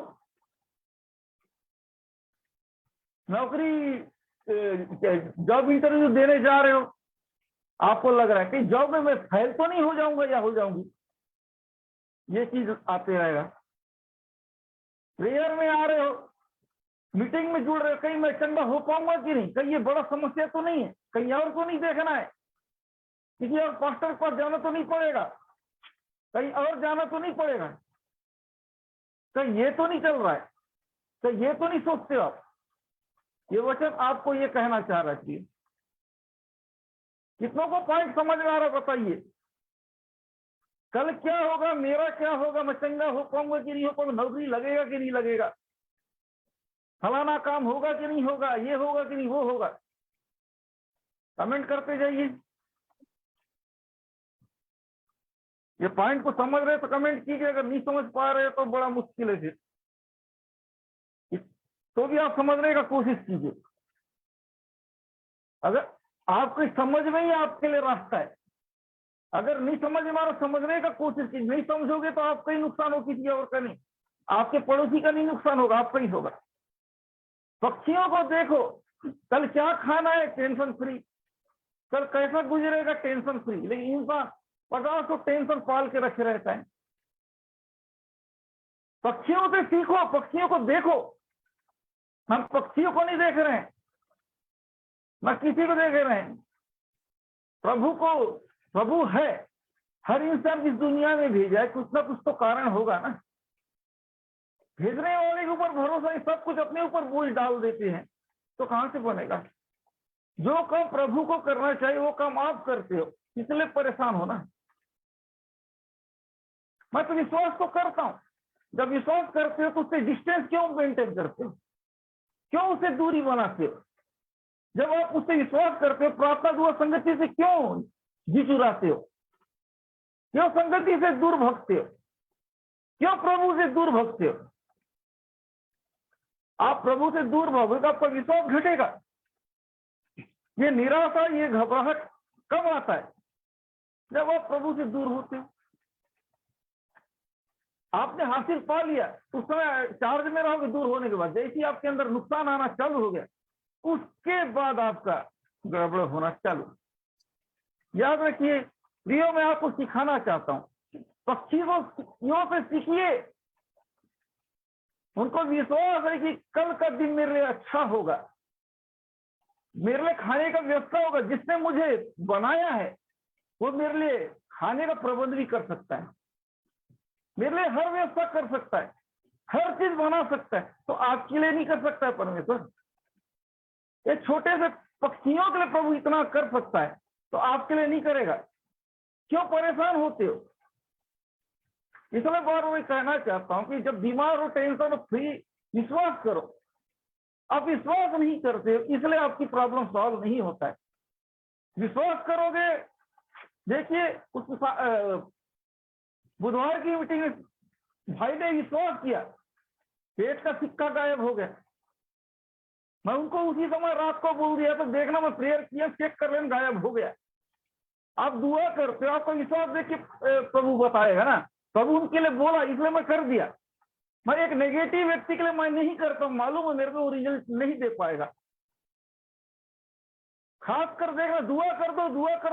नौकरी जॉब इंटरव्यू देने जा रहे हो, आपको लग रहा है कि जॉब में मैं फेल तो नहीं हो जाऊंगा या हो जाऊंगी, ये चीज आते रहेगा। प्रेयर में आ रहे हो, मीटिंग में जुड़ रहे हो, कहीं मैं चंगा हो पाऊंगा कि नहीं, कहीं ये बड़ा समस्या तो नहीं है, कहीं और तो नहीं देखना है, किसी और पास्टर के पास जाना तो नहीं पड़ेगा, कहीं और जाना तो नहीं पड़ेगा, कहीं ये तो नहीं चल रहा है, कहीं ये तो नहीं सोचते हो आप। ये वचन आपको ये कहना चाह रहा है। कितनों को पॉइंट समझ में आ रहा बताइए, कल क्या होगा, मेरा क्या होगा, मैं चंगा हो पाऊंगा कि नहीं हो पाऊंगा, नौकरी लगेगा कि नहीं लगेगा, फलाना काम होगा कि नहीं होगा, ये होगा कि नहीं वो होगा। कमेंट करते जाइए, ये पॉइंट को समझ रहे तो कमेंट कीजिए, अगर नहीं समझ पा रहे तो बड़ा मुश्किल है फिर, तो भी आप समझने का कोशिश कीजिए। अगर आपको समझ में ही आपके लिए रास्ता है, अगर नहीं समझ में आ रहा समझने का कोशिश कीजिए, नहीं समझोगे तो आपका ही नुकसान हो, किसी और का नहीं, आपके पड़ोसी का नहीं नुकसान होगा, आपका ही होगा। पक्षियों को देखो, कल क्या खाना है टेंशन फ्री, कल कैसा गुजरेगा टेंशन फ्री, लेकिन इंसान 50 टेंशन पाल के रखे रहता है। पक्षियों से सीखो, पक्षियों को देखो। हम पक्षियों को नहीं देख रहे हैं, न किसी को देख रहे हैं, प्रभु को, प्रभु है। हर इंसान जिस दुनिया में भेजा है कुछ ना कुछ तो कारण होगा ना। भेजने वाले के ऊपर भरोसा ही, सब कुछ अपने ऊपर बोझ डाल देते हैं तो कहां से बनेगा। जो काम प्रभु को करना चाहिए वो काम आप करते हो, इसलिए परेशान हो ना। मैं तो विश्वास तो करता हूं, जब विश्वास करते हो तो उससे डिस्टेंस क्यों मेंटेन करते हो, क्यों उससे दूरी बनाते हो। जब आप उससे विश्वास करते हो, प्रार्थना दुआ संगति से क्यों जी चुराते हो, क्यों संगति से दूर भगते हो, क्यों प्रभु से दूर भगते हो। आप प्रभु से दूर भागोगे तो आपका विश्वास घटेगा। ये निराशा, ये घबराहट कब आता है, जब आप प्रभु से दूर होते हो। आपने हासिल पा लिया, उस समय चार्ज में रहोगे, दूर होने के बाद जैसे ही आपके अंदर नुकसान आना चालू हो गया, उसके बाद आपका गड़बड़ होना चालू। याद रखिए प्रियो, मैं आपको सिखाना चाहता हूं, पक्षियों से सीखिए। उनको विश्वास है कि कल का दिन मेरे लिए अच्छा होगा, मेरे लिए खाने का व्यवस्था होगा, जिसने मुझे बनाया है वो मेरे लिए खाने का प्रबंध भी कर सकता है, मेरे लिए हर व्यवस्था कर सकता है, हर चीज बना सकता है। तो आपके लिए नहीं कर सकता है परमेश्वर? ये छोटे से पक्षियों के लिए प्रभु इतना कर सकता है तो आपके लिए नहीं करेगा? क्यों परेशान होते हो? इसलिए बार मैं कहना चाहता हूं कि जब बीमार हो, टेंशन हो, फ्री विश्वास करो। आप विश्वास नहीं करते हो, इसलिए आपकी प्रॉब्लम सॉल्व नहीं होता है। विश्वास करोगे, देखिए उस बुधवार की मीटिंग में भाई ने विश्वास किया, पेट का सिक्का गायब हो गया। मैं उनको उसी समय रात को बोल दिया, तो देखना मैं प्रेयर किया, चेक कर लेना, गायब हो गया। आप दुआ करते हो, आपका विश्वास देख के प्रभु बताएगा ना, प्रभु उनके लिए बोला इसलिए मैं कर दिया। मैं एक नेगेटिव व्यक्ति के लिए मैं नहीं करता, मालूम है मेरे को रिजल्ट नहीं दे पाएगा। खास कर देखना, दुआ कर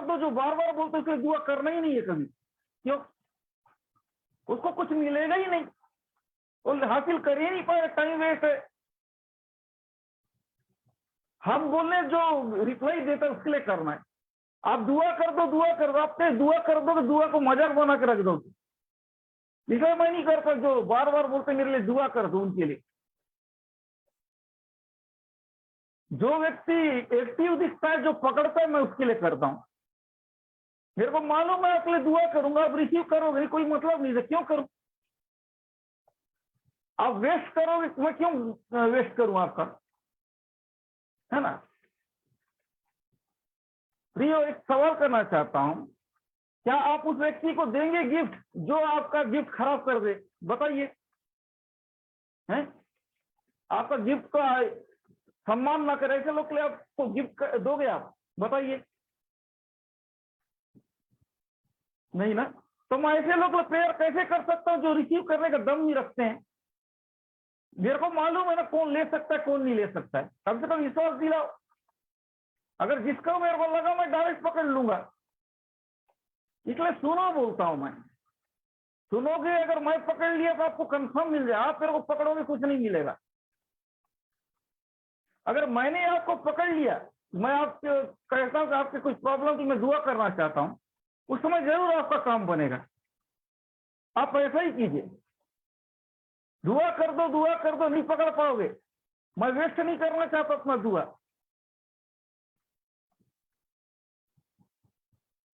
दो, जो बार बार बोलते उसके लिए दुआ करना ही नहीं है कभी। क्यों? उसको कुछ मिलेगा ही नहीं, वो हासिल कर ही नहीं पाएगा, टाइम वेस्ट है। हम बोलने जो रिप्लाई देते उसके लिए करना है। आप दुआ कर दो, आप दुआ कर दो तो दुआ को मजाक बना के रख दो। इसलिए मैं नहीं करता, जो बार बार बोलते मेरे लिए दुआ कर दो उनके लिए। जो व्यक्ति एक्टिव दिखता है, जो पकड़ता है, मैं उसके लिए करता हूं। मेरे को मालूम है आपके लिए दुआ करूंगा, आप रिसीव करोगे, कोई मतलब नहीं है, क्यों करूं? आप वेस्ट करोगे, मैं क्यों वेस्ट करूं आपका, है ना? प्रियो, एक सवाल करना चाहता हूं, क्या आप उस व्यक्ति को देंगे गिफ्ट जो आपका गिफ्ट खराब कर दे? बताइए, हैं? आपका गिफ्ट का सम्मान ना करे, ऐसे लोग के लिए आपको गिफ्ट दोगे आप? बताइए, नहीं ना? तो मैं ऐसे लोग प्रेयर कैसे कर सकता हूं जो रिसीव करने का दम नहीं रखते हैं? मेरे को मालूम है ना कौन ले सकता है, कौन नहीं ले सकता है। कम से कम विश्वास दिलाओ। अगर जिसको मेरे को लगा मैं डायरेक्ट पकड़ लूंगा, इसलिए सुनो बोलता हूं मैं। सुनोगे, अगर मैं पकड़ लिया तो आपको कंफर्म मिल जाए, आप मेरे को पकड़ोगे कुछ नहीं मिलेगा। अगर मैंने आपको पकड़ लिया, मैं आपको कहता हूं कि आपकी कुछ प्रॉब्लम थी, मैं दुआ करना चाहता हूं, उस समय जरूर आपका काम बनेगा। आप ऐसा ही कीजिए, दुआ कर दो, नहीं पकड़ पाओगे। मैं वेस्ट नहीं करना चाहता अपना दुआ।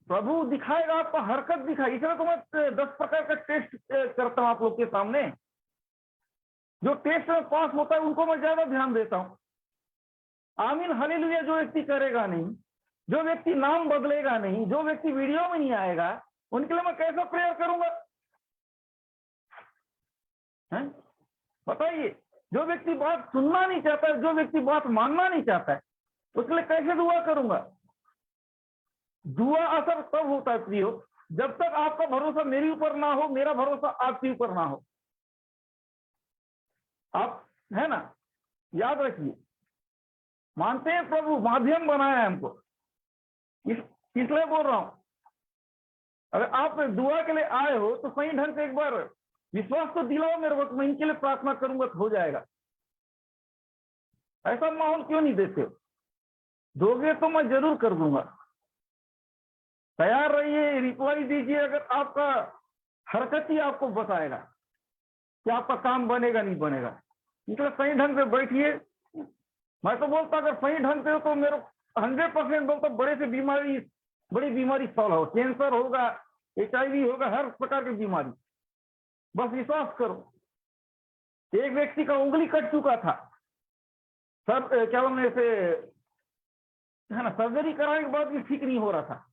प्रभु दिखाएगा, आपको हरकत दिखाई। इसलिए तो मैं 10 प्रकार का टेस्ट करता हूं आप लोग के सामने। जो टेस्ट में पास होता है उनको मैं ज्यादा ध्यान देता हूं। आमीन हालेलुया जो व्यक्ति करेगा नहीं, जो व्यक्ति नाम बदलेगा नहीं, जो व्यक्ति वीडियो में नहीं आएगा, उनके लिए मैं कैसा प्रेयर करूंगा? बताइए। जो व्यक्ति बात सुनना नहीं चाहता है, जो व्यक्ति बात मानना नहीं चाहता है, उसके लिए कैसे दुआ करूंगा? दुआ असर तब होता है प्रियो, जब तक आपका भरोसा मेरे ऊपर ना हो, मेरा भरोसा आपके ऊपर ना हो। आप है ना, याद रखिए। मानते हैं प्रभु माध्यम बनाया है हमको, इसलिए बोल रहा हूं। अगर आप दुआ के लिए आए हो तो सही ढंग से एक बार विश्वास तो दिलाओ मेरे को, मैं इनके लिए प्रार्थना करूंगा तो हो जाएगा। ऐसा माहौल क्यों नहीं देते हो? दोगे तो मैं जरूर कर दूंगा। तैयार रहिए, रिप्लाई दीजिए अगर आपका हरकत ही आपको बताएगा कि आपका काम बनेगा नहीं बनेगा। इसलिए सही ढंग से बैठिए। मैं तो बोलता अगर सही ढंग से हो तो मेरे 100% बोलता बड़ी बीमारी सॉल्व हो। कैंसर होगा, HIV होगा, हर प्रकार की बीमारी, बस विश्वास करो। एक व्यक्ति का उंगली कट चुका था, सर क्या बोलने से है ना, सर्जरी कराने के बाद भी ठीक नहीं हो रहा था।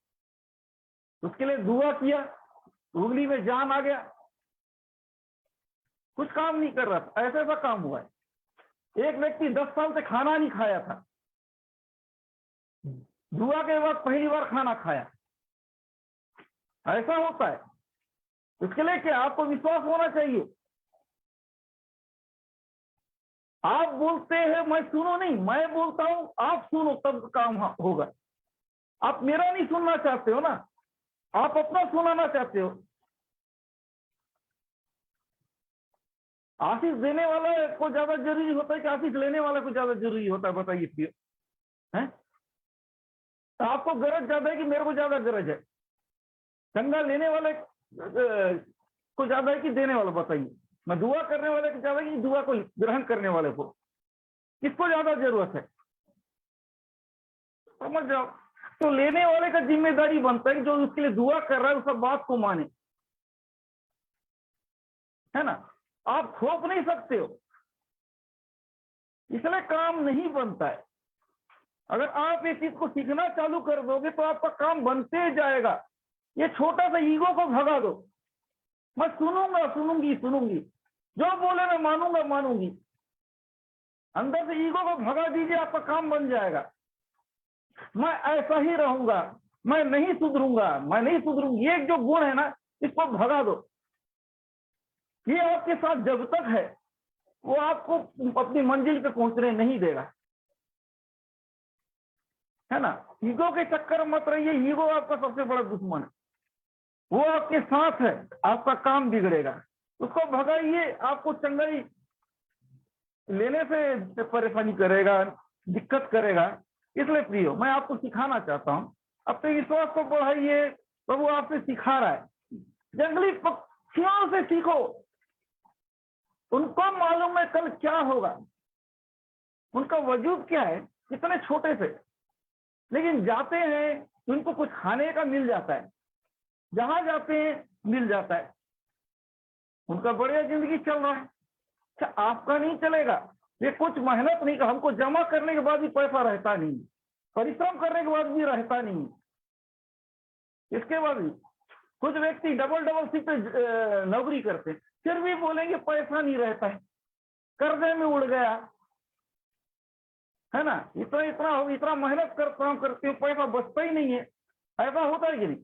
उसके लिए दुआ किया, उंगली में जान आ गया, कुछ काम नहीं कर रहा था। ऐसा काम हुआ है। एक व्यक्ति 10 साल से खाना नहीं खाया था, दुआ के बाद पहली बार खाना खाया। ऐसा होता है। इसके लिए क्या आपको विश्वास होना चाहिए। आप बोलते हैं मैं सुनो नहीं, मैं बोलता हूं आप सुनो, तब काम होगा। आप मेरा नहीं सुनना चाहते हो ना, आप अपना सुनाना चाहते हो। आशीष देने वाला को ज्यादा जरूरी होता है कि आशीष लेने वाला को ज्यादा जरूरी होता है? बताइए प्रिय। है तो आपको गरज ज्यादा है कि मेरे को ज्यादा गरज है? चंगा लेने वाले को ज्यादा है कि देने वाला? बताइए। मैं दुआ करने वाले को ज्यादा कि दुआ को ग्रहण करने वाले को? किसको ज्यादा जरूरत है? समझ जाओ। तो लेने वाले का जिम्मेदारी बनता है कि जो उसके लिए दुआ कर रहा है उस सब बात को माने, है ना। आप थोप नहीं सकते हो, इसलिए काम नहीं बनता है। अगर आप ये चीज को सीखना चालू कर दोगे तो आपका काम बनते जाएगा। ये छोटा सा ईगो को भगा दो। मैं सुनूंगा, सुनूंगी, जो बोले मैं मानूंगी। अंदर से ईगो को भगा दीजिए, आपका काम बन जाएगा। मैं ऐसा ही रहूंगा, मैं नहीं सुधरूंगी। ये जो गुण है ना, इसको भगा दो। ये आपके साथ जब तक है वो आपको अपनी मंजिल पे पहुंचने नहीं देगा, है ना। ईगो के चक्कर मत रहिए, ईगो आपका सबसे बड़ा दुश्मन है। वो आपके साथ है, आपका काम बिगड़ेगा। उसको भगाइए। आपको चंगाई लेने से परेशानी करेगा, दिक्कत करेगा। इसलिए प्रियो मैं आपको सिखाना चाहता हूं, अपने विश्वास को बढ़ाइए। प्रभु आपसे सिखा रहा है। जंगली पक्षियों से सीखो, उनको मालूम है कल क्या होगा, उनका वजूद क्या है, कितने छोटे से, लेकिन जाते हैं तो उनको कुछ खाने का मिल जाता है, जहां जाते हैं मिल जाता है, उनका बढ़िया जिंदगी चल रहा है। अच्छा, आपका नहीं चलेगा। ये कुछ मेहनत नहीं का, हमको जमा करने के बाद भी पैसा रहता नहीं, परिश्रम करने के बाद भी रहता नहीं। इसके बाद भी कुछ व्यक्ति डबल शिफ्ट नौकरी करते हैं, फिर भी बोलेंगे पैसा नहीं रहता है, कर्जे में उड़ गया, है ना। इतना मेहनत करते हो, पैसा बचता ही नहीं है। ऐसा होता है कि नहीं?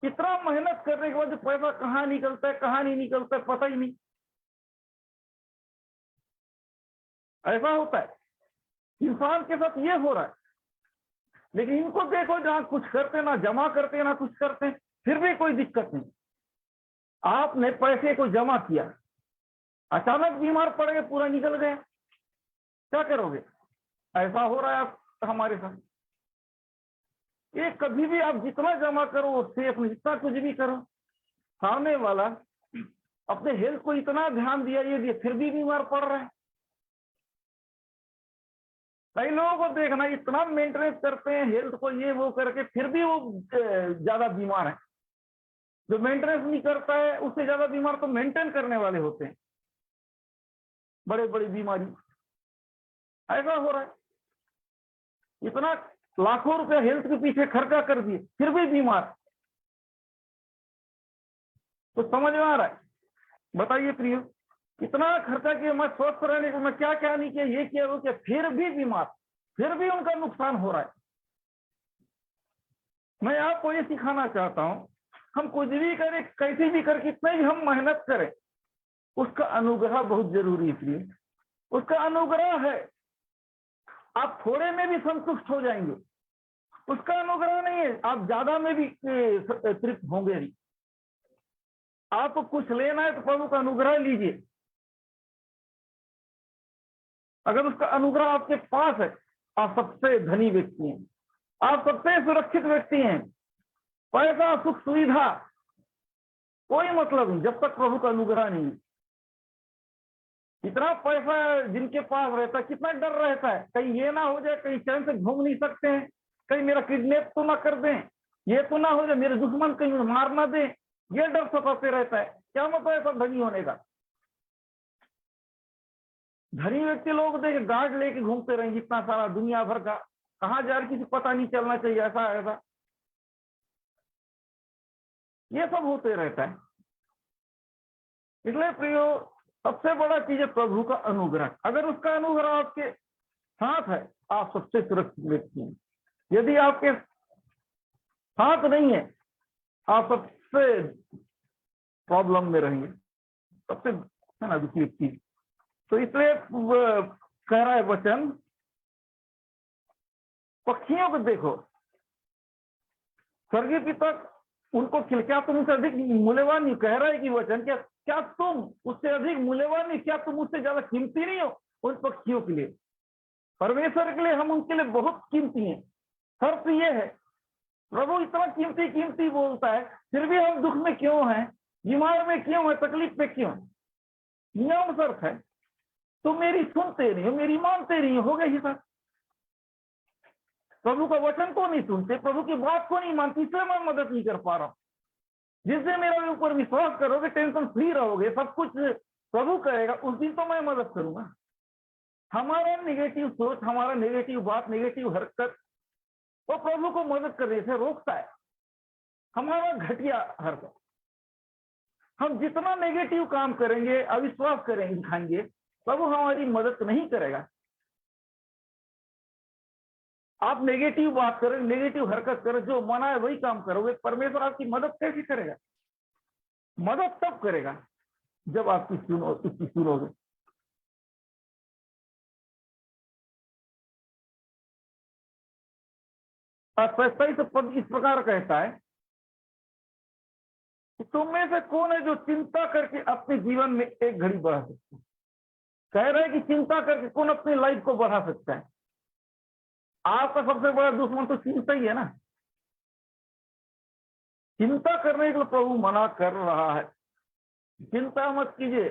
इतना मेहनत करने के बाद पैसा कहाँ निकलता है, कहाँ नहीं निकलता है, पता ही नहीं। ऐसा होता है, इंसान के साथ ये हो रहा है। लेकिन इनको देखो, जहां कुछ करते ना जमा करते ना कुछ करते, फिर भी कोई दिक्कत नहीं। आपने पैसे को जमा किया, अचानक बीमार पड़ गए, पूरा निकल गए, क्या करोगे? ऐसा हो रहा है आप हमारे साथ। ये कभी भी आप जितना जमा करो उससे अपने जितना कुछ भी करो, सामने वाला अपने हेल्थ को इतना ध्यान दिया ये फिर भी बीमार पड़ रहा है। कई लोगों को देखना, इतना मेंटेनेंस करते हैं हेल्थ को, ये वो करके, फिर भी वो ज्यादा बीमार है। जो मेंटेनेंस नहीं करता है उससे ज्यादा बीमार तो मेंटेन करने वाले होते हैं, बड़े बड़ी बीमारी। ऐसा हो रहा है, इतना लाखों रुपया हेल्थ के पीछे खर्चा कर दिए, फिर भी बीमार। तो समझ में आ रहा है? बताइए प्रियो, इतना खर्चा किया, मैं स्वस्थ रहने को, मैं क्या क्या नहीं किया, ये किया वो किया, फिर भी बीमार, फिर भी उनका नुकसान हो रहा है। मैं आपको ये सिखाना चाहता हूं, हम कुछ भी करें, कैसे भी कर, कितने भी हम मेहनत करें, उसका अनुग्रह बहुत जरूरी है प्रियो। उसका अनुग्रह है, आप थोड़े में भी संतुष्ट हो जाएंगे। उसका अनुग्रह नहीं है, आप ज्यादा में भी तृप्त होंगे नहीं। आपको कुछ लेना है तो प्रभु का अनुग्रह लीजिए। अगर उसका अनुग्रह आपके पास है, आप सबसे धनी व्यक्ति हैं, आप सबसे सुरक्षित व्यक्ति हैं। पैसा, सुख, सुविधा कोई मतलब नहीं जब तक प्रभु का अनुग्रह नहीं है। इतना पैसा जिनके पास रहता है, कितना डर रहता है, कहीं ये ना हो जाए, कहीं चैन से घूम नहीं सकते हैं, कहीं मेरा किडनैप तो ना कर दें, ये तो ना हो जाए, मेरे दुश्मन कहीं मार ना दें, ये डर सताते रहता है। क्या मतलब है सब धनी होने का? धनी व्यक्ति लोग देखे गार्ड लेके घूमते रहेंगे इतना सारा, दुनिया भर का, कहाँ जा रहे किसी पता नहीं चलना चाहिए, ऐसा ऐसा ये सब होते रहता है। इसलिए प्रियो, सबसे बड़ा चीज है प्रभु का अनुग्रह। अगर उसका अनुग्रह आपके साथ है, आप सबसे सुरक्षित व्यक्ति हैं। यदि आपके साथ नहीं है, आप सबसे प्रॉब्लम में रहेंगे, सबसे है ना दुखी व्यक्ति। तो इसलिए कह रहा है वचन, पक्षियों को देखो, स्वर्गीय पिता उनको क्या तुम उससे अधिक मूल्यवान नहीं? कह रहा है कि वचन, क्या तुम उससे अधिक मूल्यवान नहीं? क्या तुम उससे ज्यादा कीमती नहीं हो उन पक्षियों के लिए? परमेश्वर के लिए हम उनके लिए बहुत कीमती हैं। शर्त ये है, प्रभु इतना कीमती कीमती बोलता है, फिर भी हम दुख में क्यों हैं, बीमार में क्यों है, तकलीफ में क्यों? नियम शर्त है, तुम मेरी सुनते नहीं हो, मेरी मानते नहीं हो गए हिसाब। प्रभु का वचन को नहीं सुनते, प्रभु की बात को नहीं मानती, इसलिए मैं मदद नहीं कर पा रहा हूं। जिससे मेरे ऊपर विश्वास करोगे, टेंशन फ्री रहोगे, सब कुछ प्रभु करेगा, उस दिन तो मैं मदद करूंगा। हमारा नेगेटिव सोच, हमारा नेगेटिव बात, नेगेटिव हरकत वो प्रभु को मदद करने से रोकता है। हमारा घटिया हरकत, हम जितना नेगेटिव काम करेंगे, अविश्वास करेंगे, दिखाएंगे, प्रभु हमारी मदद नहीं करेगा। आप नेगेटिव बात करें, नेगेटिव हरकत करें, जो मना है वही काम करोगे, परमेश्वर आपकी मदद कैसे करेगा? मदद तब करेगा जब आप इसकी सुनोगे। सही से पद इस प्रकार कहता है कि तुम में से कौन है जो चिंता करके अपने जीवन में एक घड़ी बढ़ा सकता है? कह रहे हैं कि चिंता करके कौन अपनी लाइफ को बढ़ा सकता है? आपका सबसे बड़ा दुश्मन तो चिंता ही है ना। चिंता करने के लिए प्रभु मना कर रहा है। चिंता मत कीजिए,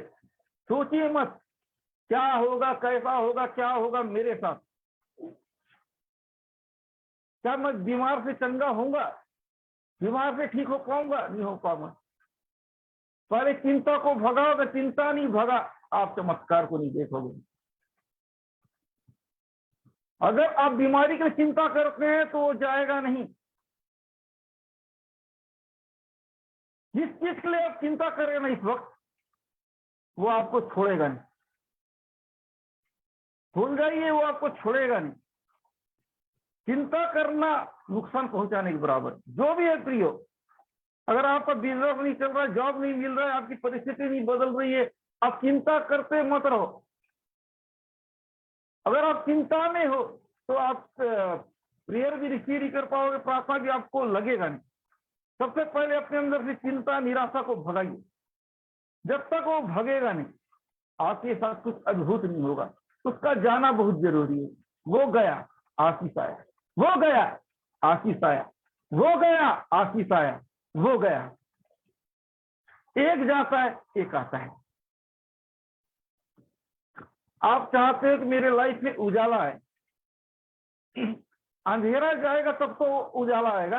सोचिए मत क्या होगा, कैसा होगा, क्या होगा मेरे साथ, क्या मैं बीमार से चंगा होऊंगा, बीमार से ठीक हो पाऊंगा, नहीं हो पाऊंगा। पहले चिंता को भगाओ, तो चिंता नहीं भगा, आप चमत्कार को नहीं देखोगे। अगर आप बीमारी की चिंता करते हैं तो वो जाएगा नहीं। जिस चीज के लिए आप चिंता करें ना इस वक्त, वो आपको छोड़ेगा नहीं। भूल जाइए, वो आपको छोड़ेगा नहीं। चिंता करना नुकसान पहुंचाने के बराबर। जो भी है प्रियो, अगर आपका बिजनेस नहीं चल रहा है, जॉब नहीं मिल रहा है, आपकी परिस्थिति नहीं बदल रही है, आप चिंता करते मत रहो। अगर आप चिंता में हो तो आप प्रेयर भी रिसीव नहीं कर पाओगे, प्रार्थना भी आपको लगेगा नहीं। सबसे पहले अपने अंदर से चिंता निराशा को भगाइए। जब तक वो भगेगा नहीं, आपके साथ कुछ अद्भुत नहीं होगा। उसका जाना बहुत जरूरी है। वो गया, आशीष आया। वो गया, आशीष आया। वो गया, आशीष आया। वो गया। एक जाता है, एक आता है। आप चाहते हो कि मेरे लाइफ में उजाला है, अंधेरा जाएगा तब तो उजाला आएगा।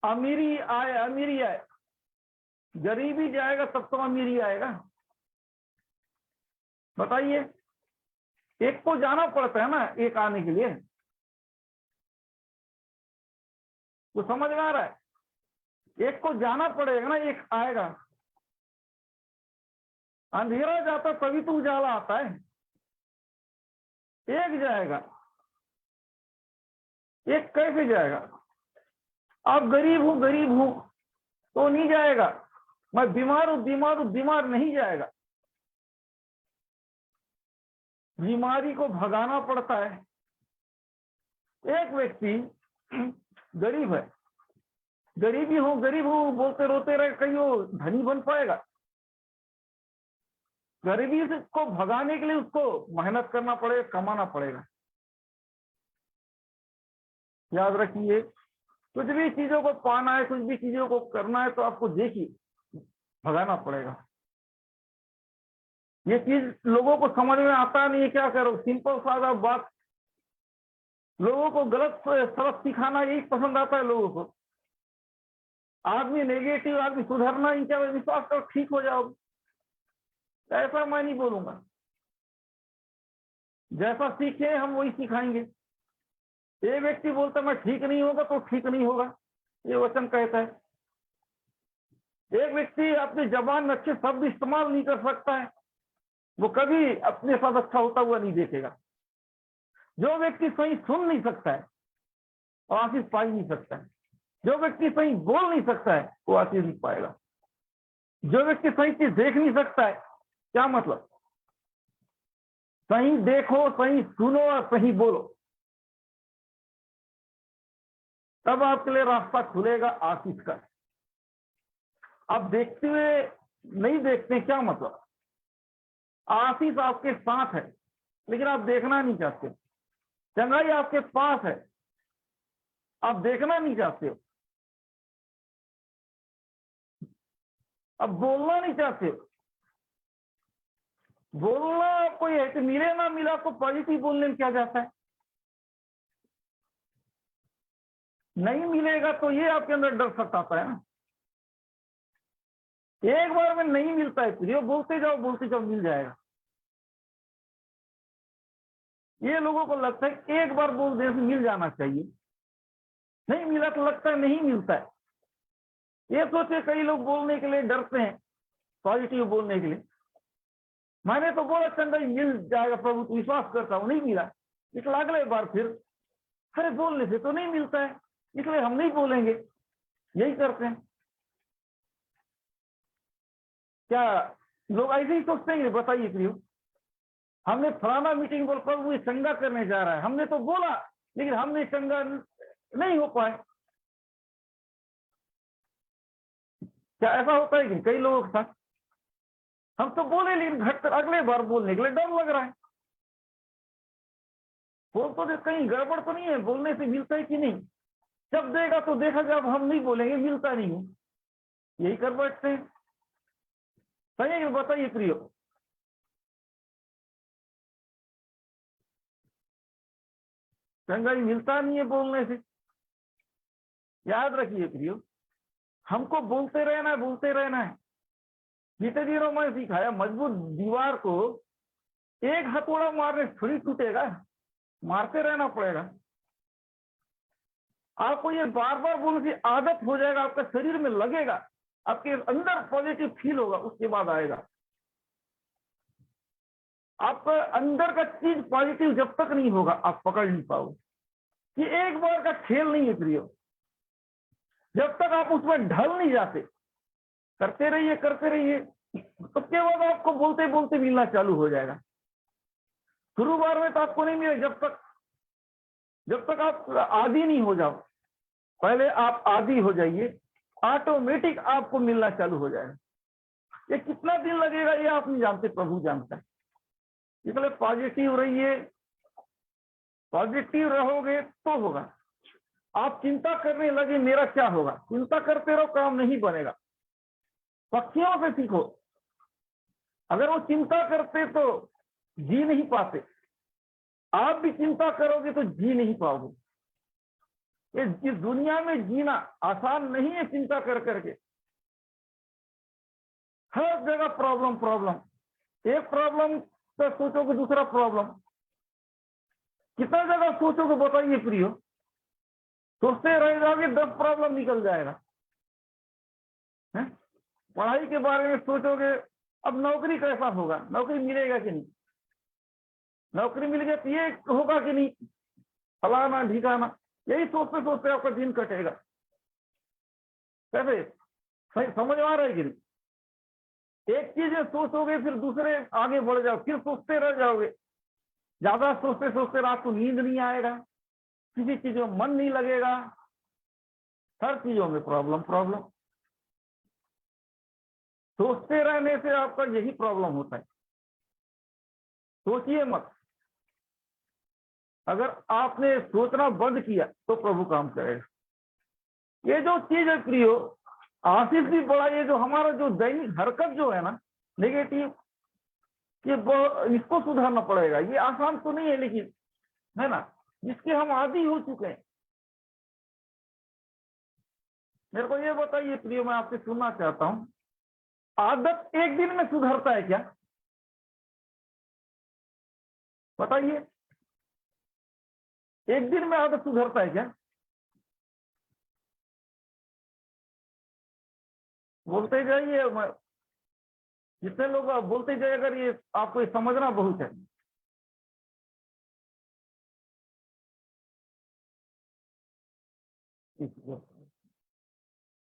अमीरी आए, अमीरी आए, गरीबी जाएगा तब तो अमीरी आएगा। बताइए, एक को जाना पड़ता है ना एक आने के लिए। वो समझ में आ रहा है? एक को जाना पड़ेगा ना, एक आएगा। अंधेरा जाता तभी तो उजाला आता है। एक जाएगा, एक कैसे जाएगा? आप गरीब हूं तो नहीं जाएगा। मैं बीमार हूं बीमार नहीं जाएगा। बीमारी को भगाना पड़ता है। एक व्यक्ति गरीब है, गरीब हूं बोलते रोते रहे, कहीं वो धनी बन पाएगा? गरीबी को भगाने के लिए उसको मेहनत करना पड़ेगा, कमाना पड़ेगा। याद रखिए, कुछ भी चीजों को पाना है, कुछ भी चीजों को करना है तो आपको देखिए भगाना पड़ेगा। ये चीज लोगों को समझ में आता नहीं है, क्या करो? सिंपल सादा बात। लोगों को गलत सबक सिखाना यही पसंद आता है लोगों को। आदमी नेगेटिव, आदमी सुधरना ही क्या, विश्वास करो ठीक हो जाओगे। ऐसा मैं नहीं बोलूंगा। जैसा सीखे हम वही सिखाएंगे। ये व्यक्ति बोलता मैं ठीक नहीं होगा तो ठीक नहीं होगा, ये वचन कहता है। एक व्यक्ति अपनी जबान में अच्छे शब्द इस्तेमाल नहीं कर सकता है, वो कभी अपने साथ अच्छा होता हुआ नहीं देखेगा। जो व्यक्ति सही सुन नहीं सकता है वो आशीष पा ही नहीं सकता है। जो व्यक्ति सही बोल नहीं सकता है वो आशीष नहीं पाएगा। जो व्यक्ति सही चीज देख नहीं सकता है, क्या मतलब? सही देखो, सही सुनो और सही बोलो, तब आपके लिए रास्ता खुलेगा आशीष का। आप देखते हुए नहीं देखते, क्या मतलब? आशीष आपके साथ है लेकिन आप देखना नहीं चाहते। चंगाई आपके पास है, आप देखना नहीं चाहते हो। अब बोलना नहीं चाहते। बोलना आपको ये है कि मिले ना मिला तो पॉजिटिव बोलने में क्या जाता है? नहीं मिलेगा तो ये आपके अंदर डर सताता है ना। एक बार में नहीं मिलता है, फिर बोलते जाओ मिल जाएगा। ये लोगों को लगता है एक बार बोल देने से मिल जाना चाहिए, नहीं मिला तो लगता है नहीं मिलता है। ये सोचे कई लोग बोलने के लिए डरते हैं, पॉजिटिव बोलने के लिए। मैंने तो बोला चंदा मिल जाएगा प्रभु, तो विश्वास करता हूं, नहीं मिला इसलिए अगले बार फिर अरे बोलने से तो नहीं मिलता है इसलिए हम नहीं बोलेंगे। यही करते हैं। क्या लोग ऐसे ही सोचते हैं? बताइए प्रियो। हमने फलाना मीटिंग बोल प्रभु ये चंगा करने जा रहा है, हमने तो बोला लेकिन हमने चंगा नहीं हो पाए। क्या ऐसा होता है कि कई लोगों के साथ? हम तो बोले लेकिन घटकर अगले बार बोलने के लिए डर लग रहा है। बोल तो कहीं गड़बड़ तो नहीं है, बोलने से मिलता है कि नहीं? जब देगा तो देखा, जब हम नहीं बोलेंगे मिलता नहीं है, यही कर बैठते हैं। सही है? बताइए प्रियो। चंगाई मिलता नहीं है बोलने से। याद रखिए प्रियो, हमको बोलते रहना है, बोलते रहना है। बीते दिनों में सिखाया, मजबूत दीवार को एक हथौड़ा मारने से थोड़ी टूटेगा, मारते रहना पड़ेगा। आपको ये बार बार बोलने की आदत हो जाएगा, आपका शरीर में लगेगा, आपके अंदर पॉजिटिव फील होगा, उसके बाद आएगा। आपका अंदर का चीज पॉजिटिव जब तक नहीं होगा आप पकड़ नहीं पाओगे। ये एक बार का खेल नहीं है प्रियो। जब तक आप उसमें ढल नहीं जाते, करते रहिए, उसके बाद आपको बोलते बोलते मिलना चालू हो जाएगा। शुरुआत में तो आपको नहीं मिले, जब तक जब तक आप आदी नहीं हो जाओ, पहले आप आदी हो जाइए, ऑटोमेटिक आपको मिलना चालू हो जाएगा। ये कितना दिन लगेगा ये आप नहीं जानते, प्रभु जानता है। इसलिए पॉजिटिव रहिए, पॉजिटिव रहोगे तो होगा। आप चिंता करने लगे मेरा क्या होगा, चिंता करते रहो, काम नहीं बनेगा। पक्षियों से सीखो, अगर वो चिंता करते तो जी नहीं पाते, आप भी चिंता करोगे तो जी नहीं पाओगे। इस दुनिया में जीना आसान नहीं है, चिंता कर करके हर जगह प्रॉब्लम प्रॉब्लम, एक प्रॉब्लम का सोचोगे दूसरा प्रॉब्लम, कितना जगह सोचोगे बताइए प्रियो, सोचते रह जाओगे 10 प्रॉब्लम निकल जाएगा है? पढ़ाई के बारे में सोचोगे, अब नौकरी कैसा होगा, नौकरी मिलेगा कि नहीं, नौकरी मिल गया तो ये होगा कि नहीं, फलाना ढिकाना, यही सोचते सोचते आपका दिन कटेगा। कैसे सही समझ आ रहा है कि नहीं? एक चीज सोचोगे फिर दूसरे आगे बढ़ जाओ, फिर सोचते रह जाओगे, ज्यादा सोचते सोचते रात को नींद नहीं आएगा, किसी चीज में मन नहीं लगेगा, हर चीजों में प्रॉब्लम प्रॉब्लम। सोचते रहने से आपका यही प्रॉब्लम होता है। सोचिए मत, अगर आपने सोचना बंद किया तो प्रभु काम करेगा। ये जो चीज है प्रियो, आशीष भी बड़ा, ये जो हमारा जो दैनिक हरकत जो है ना नेगेटिव, ये इसको सुधारना पड़ेगा। ये आसान तो नहीं है लेकिन, है ना, जिसके हम आदी हो चुके हैं। मेरे को ये बताइए प्रियो, मैं आपसे सुनना चाहता हूं, आदत एक दिन में सुधरता है क्या? बताइए, एक दिन में आदत सुधरता है क्या? बोलते जाइए, जितने लोग बोलते जाए, अगर ये आपको ये समझना बहुत है।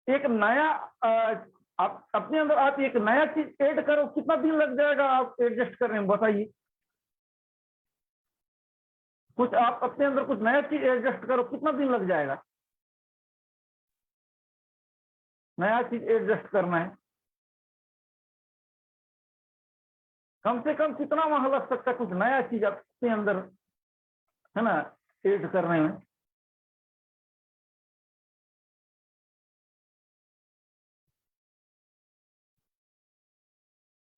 एक नया आप अपने अंदर आप एक नया चीज ऐड करो, कितना दिन लग जाएगा आप एडजस्ट करने में, बताइए। कुछ आप अपने अंदर कुछ नया चीज एडजस्ट करो, कितना दिन लग जाएगा? नया चीज एडजस्ट करना है, कम से कम कितना माह लग सकता है कुछ नया चीज अपने अंदर, है ना, ऐड करने में?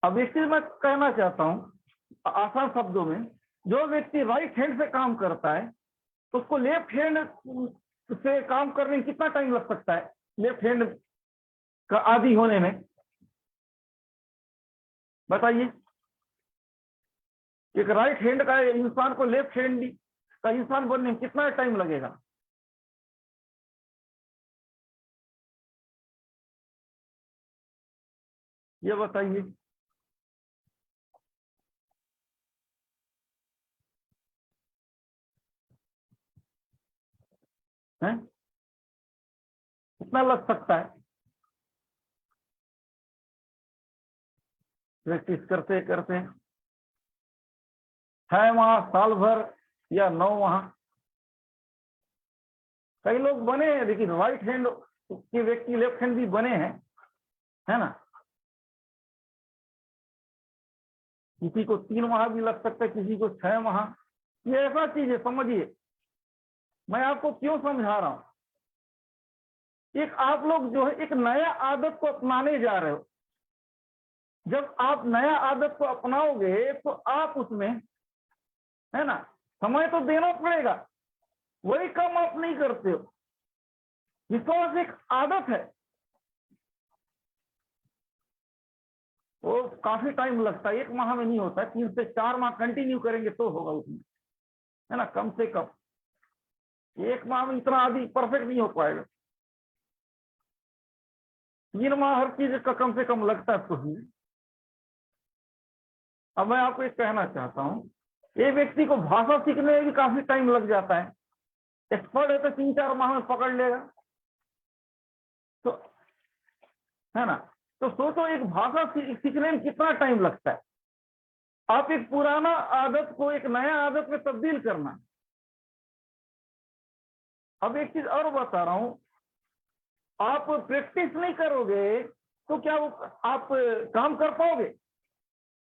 अब एक चीज मैं कहना चाहता हूं आसान शब्दों में, जो व्यक्ति राइट हैंड से काम करता है तो उसको लेफ्ट हैंड से काम करने में कितना टाइम लग सकता है, लेफ्ट हैंड का आदी होने में? बताइए, एक राइट हैंड का इंसान को लेफ्ट हैंड का इंसान बनने में कितना टाइम लगेगा? ये बताइए। हैं, कितना लग सकता है? प्रैक्टिस करते करते 6 माह, साल भर, या 9 माह? कई लोग बने हैं लेकिन राइट हैंड के व्यक्ति लेफ्ट हैंड भी बने हैं, है ना। किसी को 3 माह भी लग सकता है, किसी को 6 माह। ये ऐसा चीज है, समझिए मैं आपको क्यों समझा रहा हूं। एक आप लोग जो है एक नया आदत को अपनाने जा रहे हो, जब आप नया आदत को अपनाओगे तो आप उसमें, है ना, समय तो देना पड़ेगा, वही काम आप नहीं करते हो। विश्वास एक आदत है, वो काफी टाइम लगता है, 1 माह में नहीं होता है, 3 से 4 माह कंटिन्यू करेंगे तो होगा उसमें, है ना, कम से कम 1 माह में इतना आदि परफेक्ट नहीं हो पाएगा। 3 माह हर चीज का कम से कम लगता है उसमें। अब मैं आपको एक कहना चाहता हूँ, ये व्यक्ति को भाषा सीखने में भी काफी टाइम लग जाता है, एक्सपर्ट है तो 3-4 माह में पकड़ लेगा, तो है ना। तो सोचो एक भाषा सीखने में कितना टाइम लगता है। आप एक पुराना आदत को एक नया आदत में तब्दील करना, अब एक चीज और बता रहा हूं, आप प्रैक्टिस नहीं करोगे तो क्या वो आप काम कर पाओगे?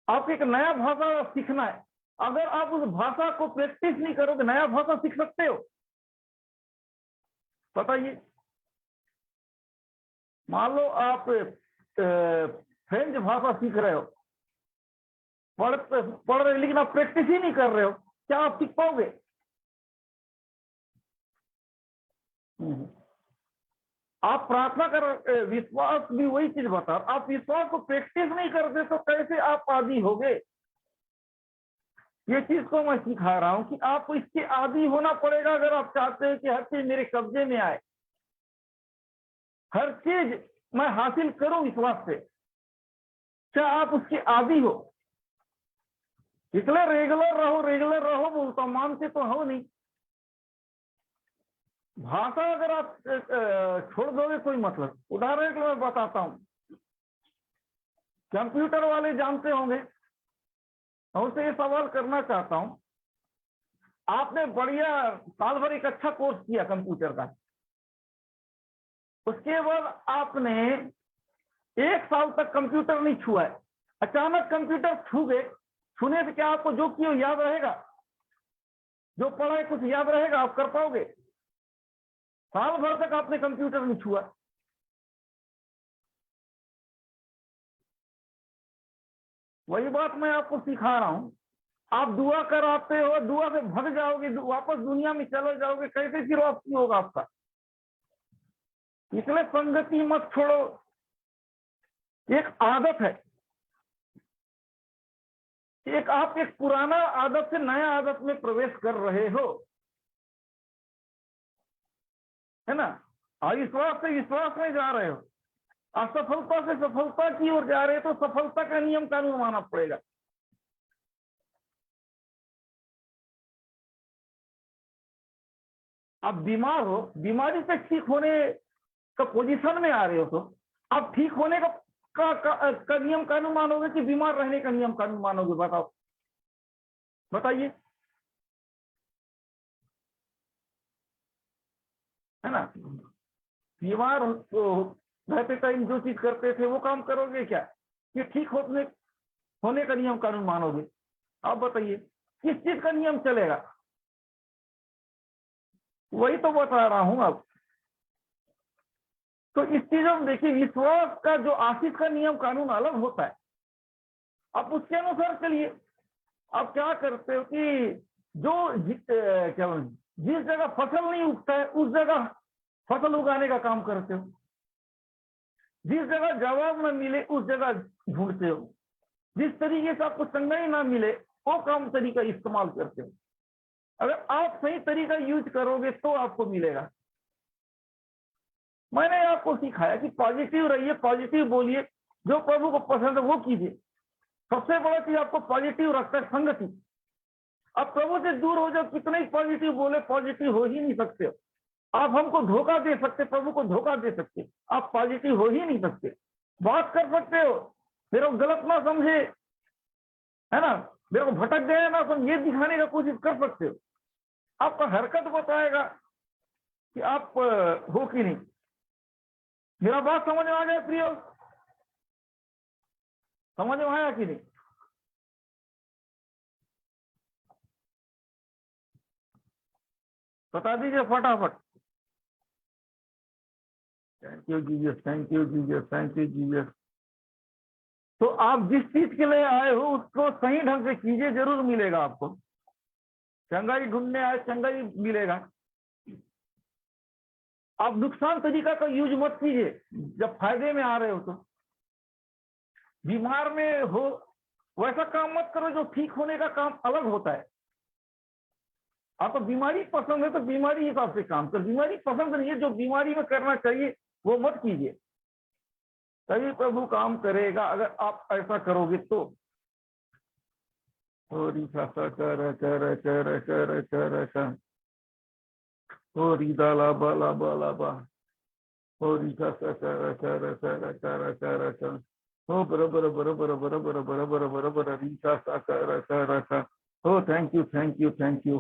आपको एक नया भाषा सीखना है, अगर आप उस भाषा को प्रैक्टिस नहीं करोगे, नया भाषा सीख सकते हो? बताइए। मान लो आप फ्रेंच भाषा सीख रहे हो, पढ़ रहे, लेकिन आप प्रैक्टिस ही नहीं कर रहे हो, क्या आप सीख पाओगे? आप प्रार्थना कर, विश्वास भी वही चीज बता, आप विश्वास को प्रैक्टिस नहीं करते तो कैसे आप आदी होगे? ये चीज को मैं सिखा रहा हूं कि आपको इसके आदी होना पड़ेगा अगर आप चाहते हैं कि हर चीज मेरे कब्जे में आए, हर चीज मैं हासिल करूं विश्वास से। क्या आप उसके आदी हो? इसलिए रेगुलर रहो बोलता हूं, मानते तो हो नहीं। भाषा अगर आप छोड़ दोगे कोई मतलब, उदाहरण के लिए मैं बताता हूं, कंप्यूटर वाले जानते होंगे, मैं उनसे ये सवाल करना चाहता हूं, आपने बढ़िया साल भर एक अच्छा कोर्स किया कंप्यूटर का, उसके बाद आपने 1 साल तक कंप्यूटर नहीं छुआ है, अचानक कंप्यूटर छू गए, छूने से क्या आपको जो किया याद रहेगा? जो पढ़ा है कुछ याद रहेगा? आप कर पाओगे? साल भर तक आपने कंप्यूटर नहीं छुआ। वही बात मैं आपको सिखा रहा हूं, आप दुआ कराते हो, दुआ से भाग जाओगे, वापस दुनिया में चले जाओगे, कैसे फिर वापसी होगा आपका? इसलिए संगति मत छोड़ो, एक आदत है, आप एक पुराना आदत से नया आदत में प्रवेश कर रहे हो, है ना? अविश्वास से विश्वास में जा रहे हो, असफलता से सफलता की ओर जा रहे हो, तो सफलता का नियम कानून मानना पड़ेगा। आप बीमार हो, बीमारी से ठीक होने का पोजीशन में आ रहे हो, तो आप ठीक होने का नियम कानून मानोगे कि बीमार रहने का नियम कानून मानोगे? बताओ, बताइए, है ना? बीमार रहते टाइम जो चीज करते थे वो काम करोगे क्या? ये ठीक होने का नियम कानून मानोगे? आप बताइए, किस चीज का नियम चलेगा? वही तो बता रहा हूं अब। तो इस चीजों में देखिए, विश्वास का जो आशीष का नियम कानून अलग होता है, आप उसके अनुसार चलिए। आप क्या करते हो कि क्या बोलते, जिस जगह फसल नहीं उगता है उस जगह फसल उगाने का काम करते हो, जिस जगह जवाब न मिले उस जगह ढूंढते हो, जिस तरीके से आपको संज्ञाई ना मिले वो काम तरीका इस्तेमाल करते हो। अगर आप सही तरीका यूज करोगे तो आपको मिलेगा। मैंने आपको सिखाया कि पॉजिटिव रहिए, पॉजिटिव बोलिए, जो प्रभु को पसंद है वो कीजिए। सबसे बड़ा चीज आपको पॉजिटिव रखता है संगति। अब प्रभु से दूर हो जाओ, कितना ही पॉजिटिव बोले, पॉजिटिव हो ही नहीं सकते हो। आप हमको धोखा दे सकते, प्रभु को धोखा दे सकते, आप पॉजिटिव हो ही नहीं सकते। बात कर सकते हो, मेरे को गलत ना समझे, है ना, मेरे को भटक गया ना समझे, दिखाने का कोशिश कर सकते हो। आपका हरकत बताएगा कि आप हो कि नहीं। मेरा बात समझ में आ गया प्रियो? समझ में आया कि नहीं? बता दीजिए फटाफट। Thank you Jesus, thank you Jesus, thank you Jesus. तो आप जिस चीज के लिए आए हो उसको सही ढंग से कीजिए, जरूर मिलेगा आपको। चंगाई ढूंढने आए, चंगाई मिलेगा। आप नुकसान तरीका का यूज मत कीजिए जब फायदे में आ रहे हो। तो बीमार में हो वैसा काम मत करो, जो ठीक होने का काम अलग होता है। आपको बीमारी पसंद है तो बीमारी हिसाब से काम कर, बीमारी पसंद नहीं है, जो बीमारी में करना चाहिए वो मत कीजिए, तभी प्रभु काम करेगा अगर आप ऐसा करोगे तो। होरी कर कर कर कर कर कर कर होरी दाला बाला बाला बा होरी कर कर कर कर कर कर कर हो बराबर बराबर बराबर बराबर बराबर रीसा सा कर कर कर हो। Thank you, thank you, thank you.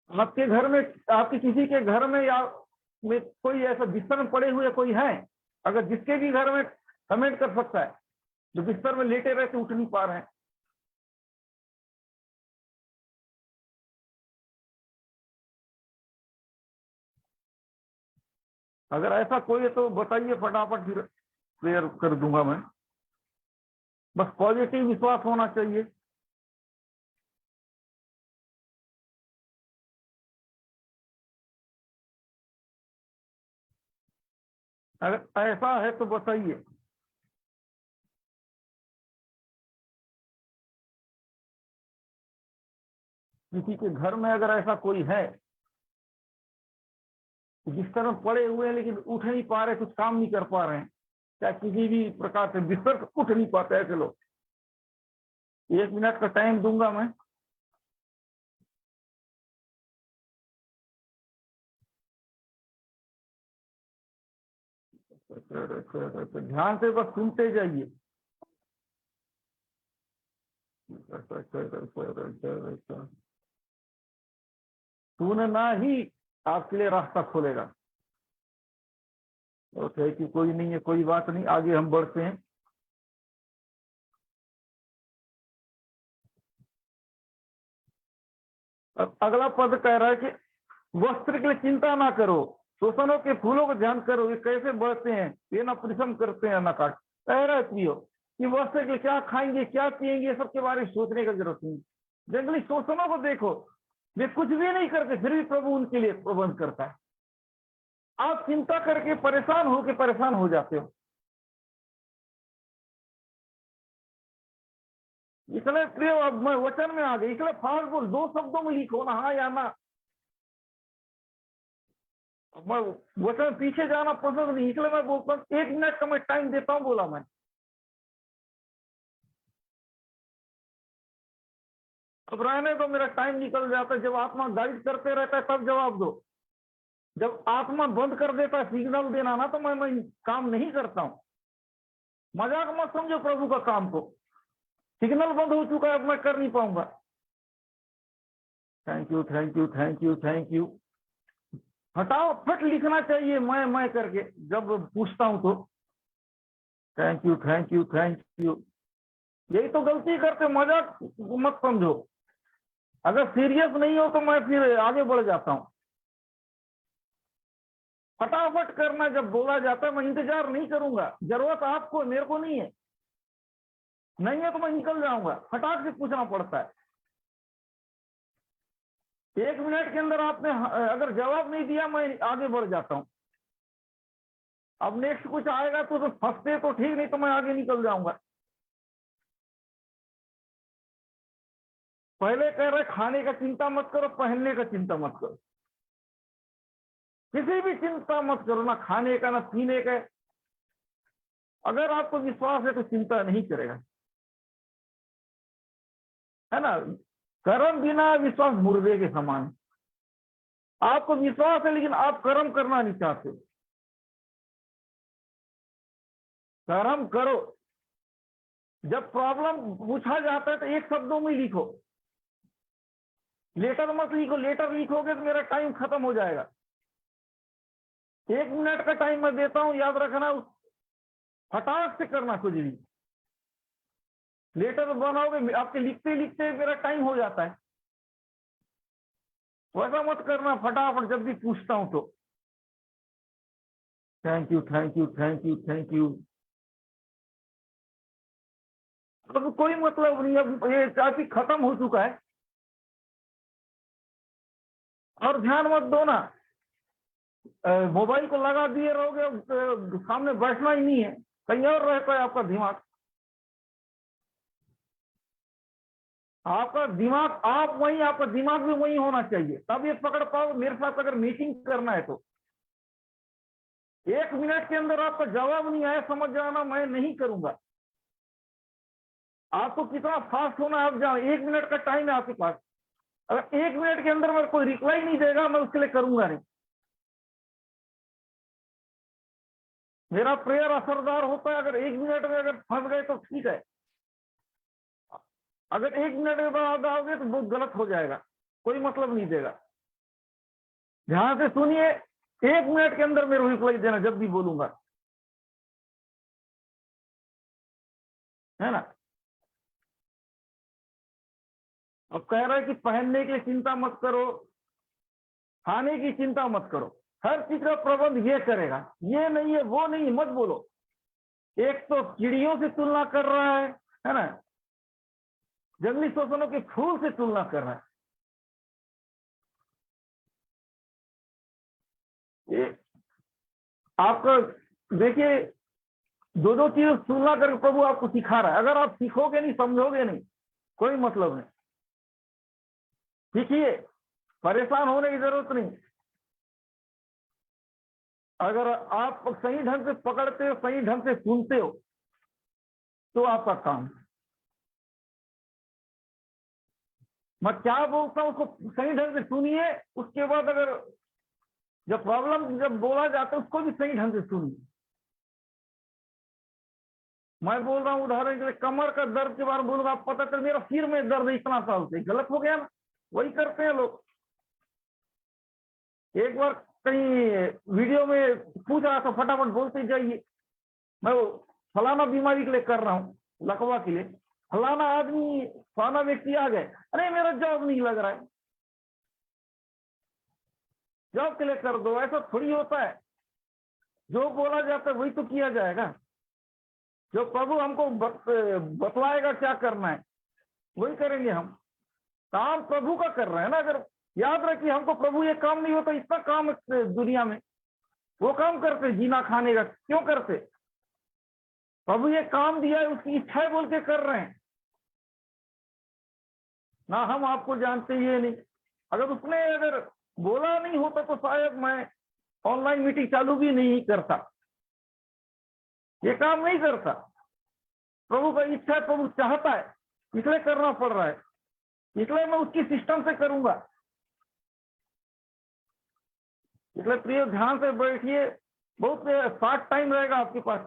आपके घर में, आपके किसी के घर में या में कोई ऐसा बिस्तर में पड़े हुए कोई है? अगर जिसके भी घर में, कमेंट कर सकता है, जो बिस्तर में लेटे रहते उठ नहीं पा रहे हैं। अगर ऐसा कोई है तो बताइए फटाफट, फिर प्रेयर कर दूंगा मैं। बस पॉजिटिव विश्वास होना चाहिए। अगर ऐसा है तो बताइए। किसी के घर में अगर ऐसा कोई है, बिस्तर में पड़े हुए हैं लेकिन उठ नहीं पा रहे, कुछ काम नहीं कर पा रहे हैं, चाहे किसी भी प्रकार से बिस्तर से उठ नहीं पाते ऐसे लोग, 1 मिनट का टाइम दूंगा मैं। ध्यान से बस सुनते जाइए। सुनना ही आपके लिए रास्ता खोलेगा। ओके कि कोई नहीं है, कोई बात नहीं, आगे हम बढ़ते हैं। अब अगला पद कह रहा है कि वस्त्र के लिए चिंता ना करो, शोषणों के फूलों को ध्यान करो, ये कैसे बढ़ते हैं, ये ना परिश्रम करते हैं ना काट। कह रहा है प्रियो कि वस्त्र के लिए क्या खाएंगे क्या पिएंगे, ये सब के बारे में सोचने की जरूरत नहीं। जंगली शोषणों को देखो, वे कुछ भी नहीं करते, फिर भी प्रभु उनके लिए प्रबंध करता है। आप चिंता करके परेशान हो जाते हो। इसलिए प्रिय, अब मैं वचन में आ गई, इसलिए फास्ट बोल, 2 शब्दों में लिखो ना, हाँ या ना। मैं वचन पीछे जाना पसंद नहीं, इसलिए मैं बोलता हूँ 1 मिनट का मैं टाइम देता हूँ, बोला मैं। अब रहने दो, मेरा टाइम निकल जाता है। जब आत्मा गाइड करते रहता है तब जवाब दो। जब आत्मा बंद कर देता है सिग्नल देना ना, तो मैं काम नहीं करता हूँ। मजाक मत समझो प्रभु का काम को। सिग्नल बंद हो चुका है, अब मैं कर नहीं पाऊंगा। Thank you thank you thank you thank you. हटाओ, फट लिखना चाहिए मैं करके जब पूछता हूं तो। Thank you thank you thank you. यही तो गलती करते, मजाक मत समझो। अगर सीरियस नहीं हो तो मैं फिर आगे बढ़ जाता हूं। फटाफट करना, जब बोला जाता है मैं इंतजार नहीं करूंगा। जरूरत आपको, मेरे को नहीं है। नहीं है तो मैं निकल जाऊंगा, फटाक से पूछना पड़ता है। 1 मिनट के अंदर आपने अगर जवाब नहीं दिया, मैं आगे बढ़ जाता हूं। अब नेक्स्ट कुछ आएगा तो फंसते तो ठीक, नहीं तो मैं आगे निकल जाऊंगा। पहले कह रहे खाने का चिंता मत करो, पहनने का चिंता मत करो। किसी भी चिंता मत करो, ना खाने का ना पीने का। अगर आपको विश्वास है तो चिंता नहीं करेगा, है ना। कर्म बिना विश्वास मुर्दे के समान है। आपको विश्वास है लेकिन आप कर्म करना नहीं चाहते। कर्म करो। जब प्रॉब्लम पूछा जाता है तो 1 शब्दों में लिखो। लेटर मत लिखो, लेटर लिखोगे तो मेरा टाइम खत्म हो जाएगा। 1 मिनट का टाइम मैं देता हूं, याद रखना। फटाक से करना कुछ भी। लेटर बनाओगे, आपके लिखते लिखते मेरा टाइम हो जाता है। वैसा मत करना, फटाफट जब भी पूछता हूं तो। Thank you thank you thank you thank you. अब कोई मतलब नहीं, अब ये काफी खत्म हो चुका है। और ध्यान मत दो ना, मोबाइल को लगा दिए रहोगे, सामने बैठना ही नहीं है, कहीं और रहता है आपका दिमाग। आपका दिमाग, आप वहीं, आपका दिमाग भी वहीं होना चाहिए, तब ये पकड़ पाओ। मेरे साथ अगर मीटिंग करना है तो 1 मिनट के अंदर आपका जवाब नहीं आया, समझ जाना मैं नहीं करूंगा। आपको कितना फास्ट होना आप जाओ, 1 मिनट का टाइम है आपके पास। अगर 1 मिनट के अंदर मेरे कोई रिप्लाई नहीं देगा, मैं उसके लिए करूंगा नहीं। मेरा प्रेयर असरदार होता है। अगर 1 मिनट में अगर फंस गए तो ठीक है, अगर 1 मिनट में बाद आओगे तो बहुत गलत हो जाएगा, कोई मतलब नहीं देगा। ध्यान से सुनिए, 1 मिनट के अंदर मेरे रिप्लाई देना जब भी बोलूंगा, है ना। अब कह रहा है कि पहनने की चिंता मत करो, खाने की चिंता मत करो, हर चीज का प्रबंध ये करेगा, ये नहीं है वो नहीं, मत बोलो। एक तो चिड़ियों से तुलना कर रहा है ना, जंगली शोषणों के फूल से तुलना कर रहा है। ये आपका देखिए, दो दो चीज तुलना करके प्रभु आपको सिखा रहा है। अगर आप सीखोगे नहीं, समझोगे नहीं, कोई मतलब नहीं। सीखिए, परेशान होने की जरूरत नहीं। अगर आप सही ढंग से पकड़ते हो, सही ढंग से सुनते हो, तो आपका काम। मैं क्या बोलता हूं उसको सही ढंग से सुनिए, उसके बाद अगर जब प्रॉब्लम जब बोला जाता है उसको भी सही ढंग से सुनिए। मैं बोल रहा हूँ उदाहरण के लिए, कमर का दर्द के बारे में बोलूंगा, आप पता चल मेरा सिर में दर्द है इतना साल से, गलत हो गया ना। वही करते हैं लोग। एक बार कहीं वीडियो में पूछ रहा था, फटाफट बोलते जाइए, मैं वो फलाना बीमारी के लिए कर रहा हूँ, लकवा के लिए, फलाना आदमी फलाना व्यक्ति आ गए, अरे मेरा जॉब नहीं लग रहा है, जॉब के लिए कर दो। ऐसा थोड़ी होता है, जो बोला जाता है वही तो किया जाएगा। जो प्रभु हमको बतलाएगा क्या करना है वही करेंगे हम। काम प्रभु का कर रहे हैं ना। अगर याद रखिए, हमको प्रभु ये काम नहीं होता, इतना काम दुनिया में, वो काम करते जीना खाने का, क्यों करते? प्रभु ये काम दिया है, उसकी इच्छा है बोल के कर रहे हैं ना। हम आपको जानते ये नहीं। अगर उसने अगर बोला नहीं होता तो शायद मैं ऑनलाइन मीटिंग चालू भी नहीं करता, ये काम नहीं करता। प्रभु का इच्छा है, प्रभु चाहता है, इसलिए करना पड़ रहा है, इसलिए मैं उसकी सिस्टम से करूंगा। इसलिए प्रिय ध्यान से बैठिए, बहुत शॉर्ट टाइम रहेगा आपके पास,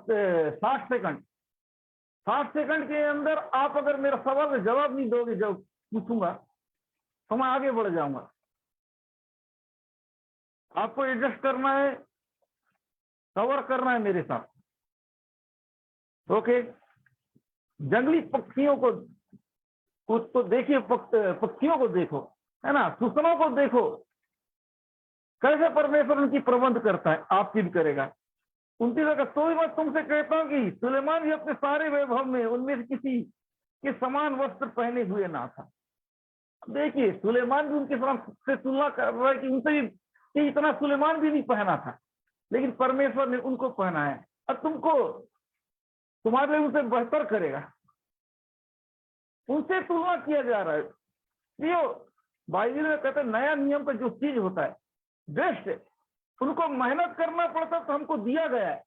60 सेकंड। 60 सेकंड के अंदर आप अगर मेरा सवाल का जवाब नहीं दोगे जब पूछूंगा तो मैं आगे बढ़ जाऊंगा। आपको एडजस्ट करना है, कवर करना है मेरे साथ, ओके। जंगली पक्षियों को कुछ तो देखिए, पक्षियों को देखो, है ना, सूचनाओं को देखो, कैसे परमेश्वर उनकी प्रबंध करता है, आपकी भी करेगा। 29 जगह तो ही मैं तुमसे कहता हूं कि सुलेमान भी अपने सारे वैभव में उनमें से किसी के समान वस्त्र पहने हुए ना था। देखिए, सुलेमान भी उनके से तुलना कर रहा है कि उनसे भी कि इतना सुलेमान भी नहीं पहना था, लेकिन परमेश्वर ने उनको पहना है। अब तुमको तुम्हारे लिए उनसे बेहतर करेगा, उनसे तुलना किया जा रहा है। बाइबल में कहते हैं नया नियम का जो चीज होता है बेस्ट है, उनको मेहनत करना पड़ता तो हमको दिया गया है।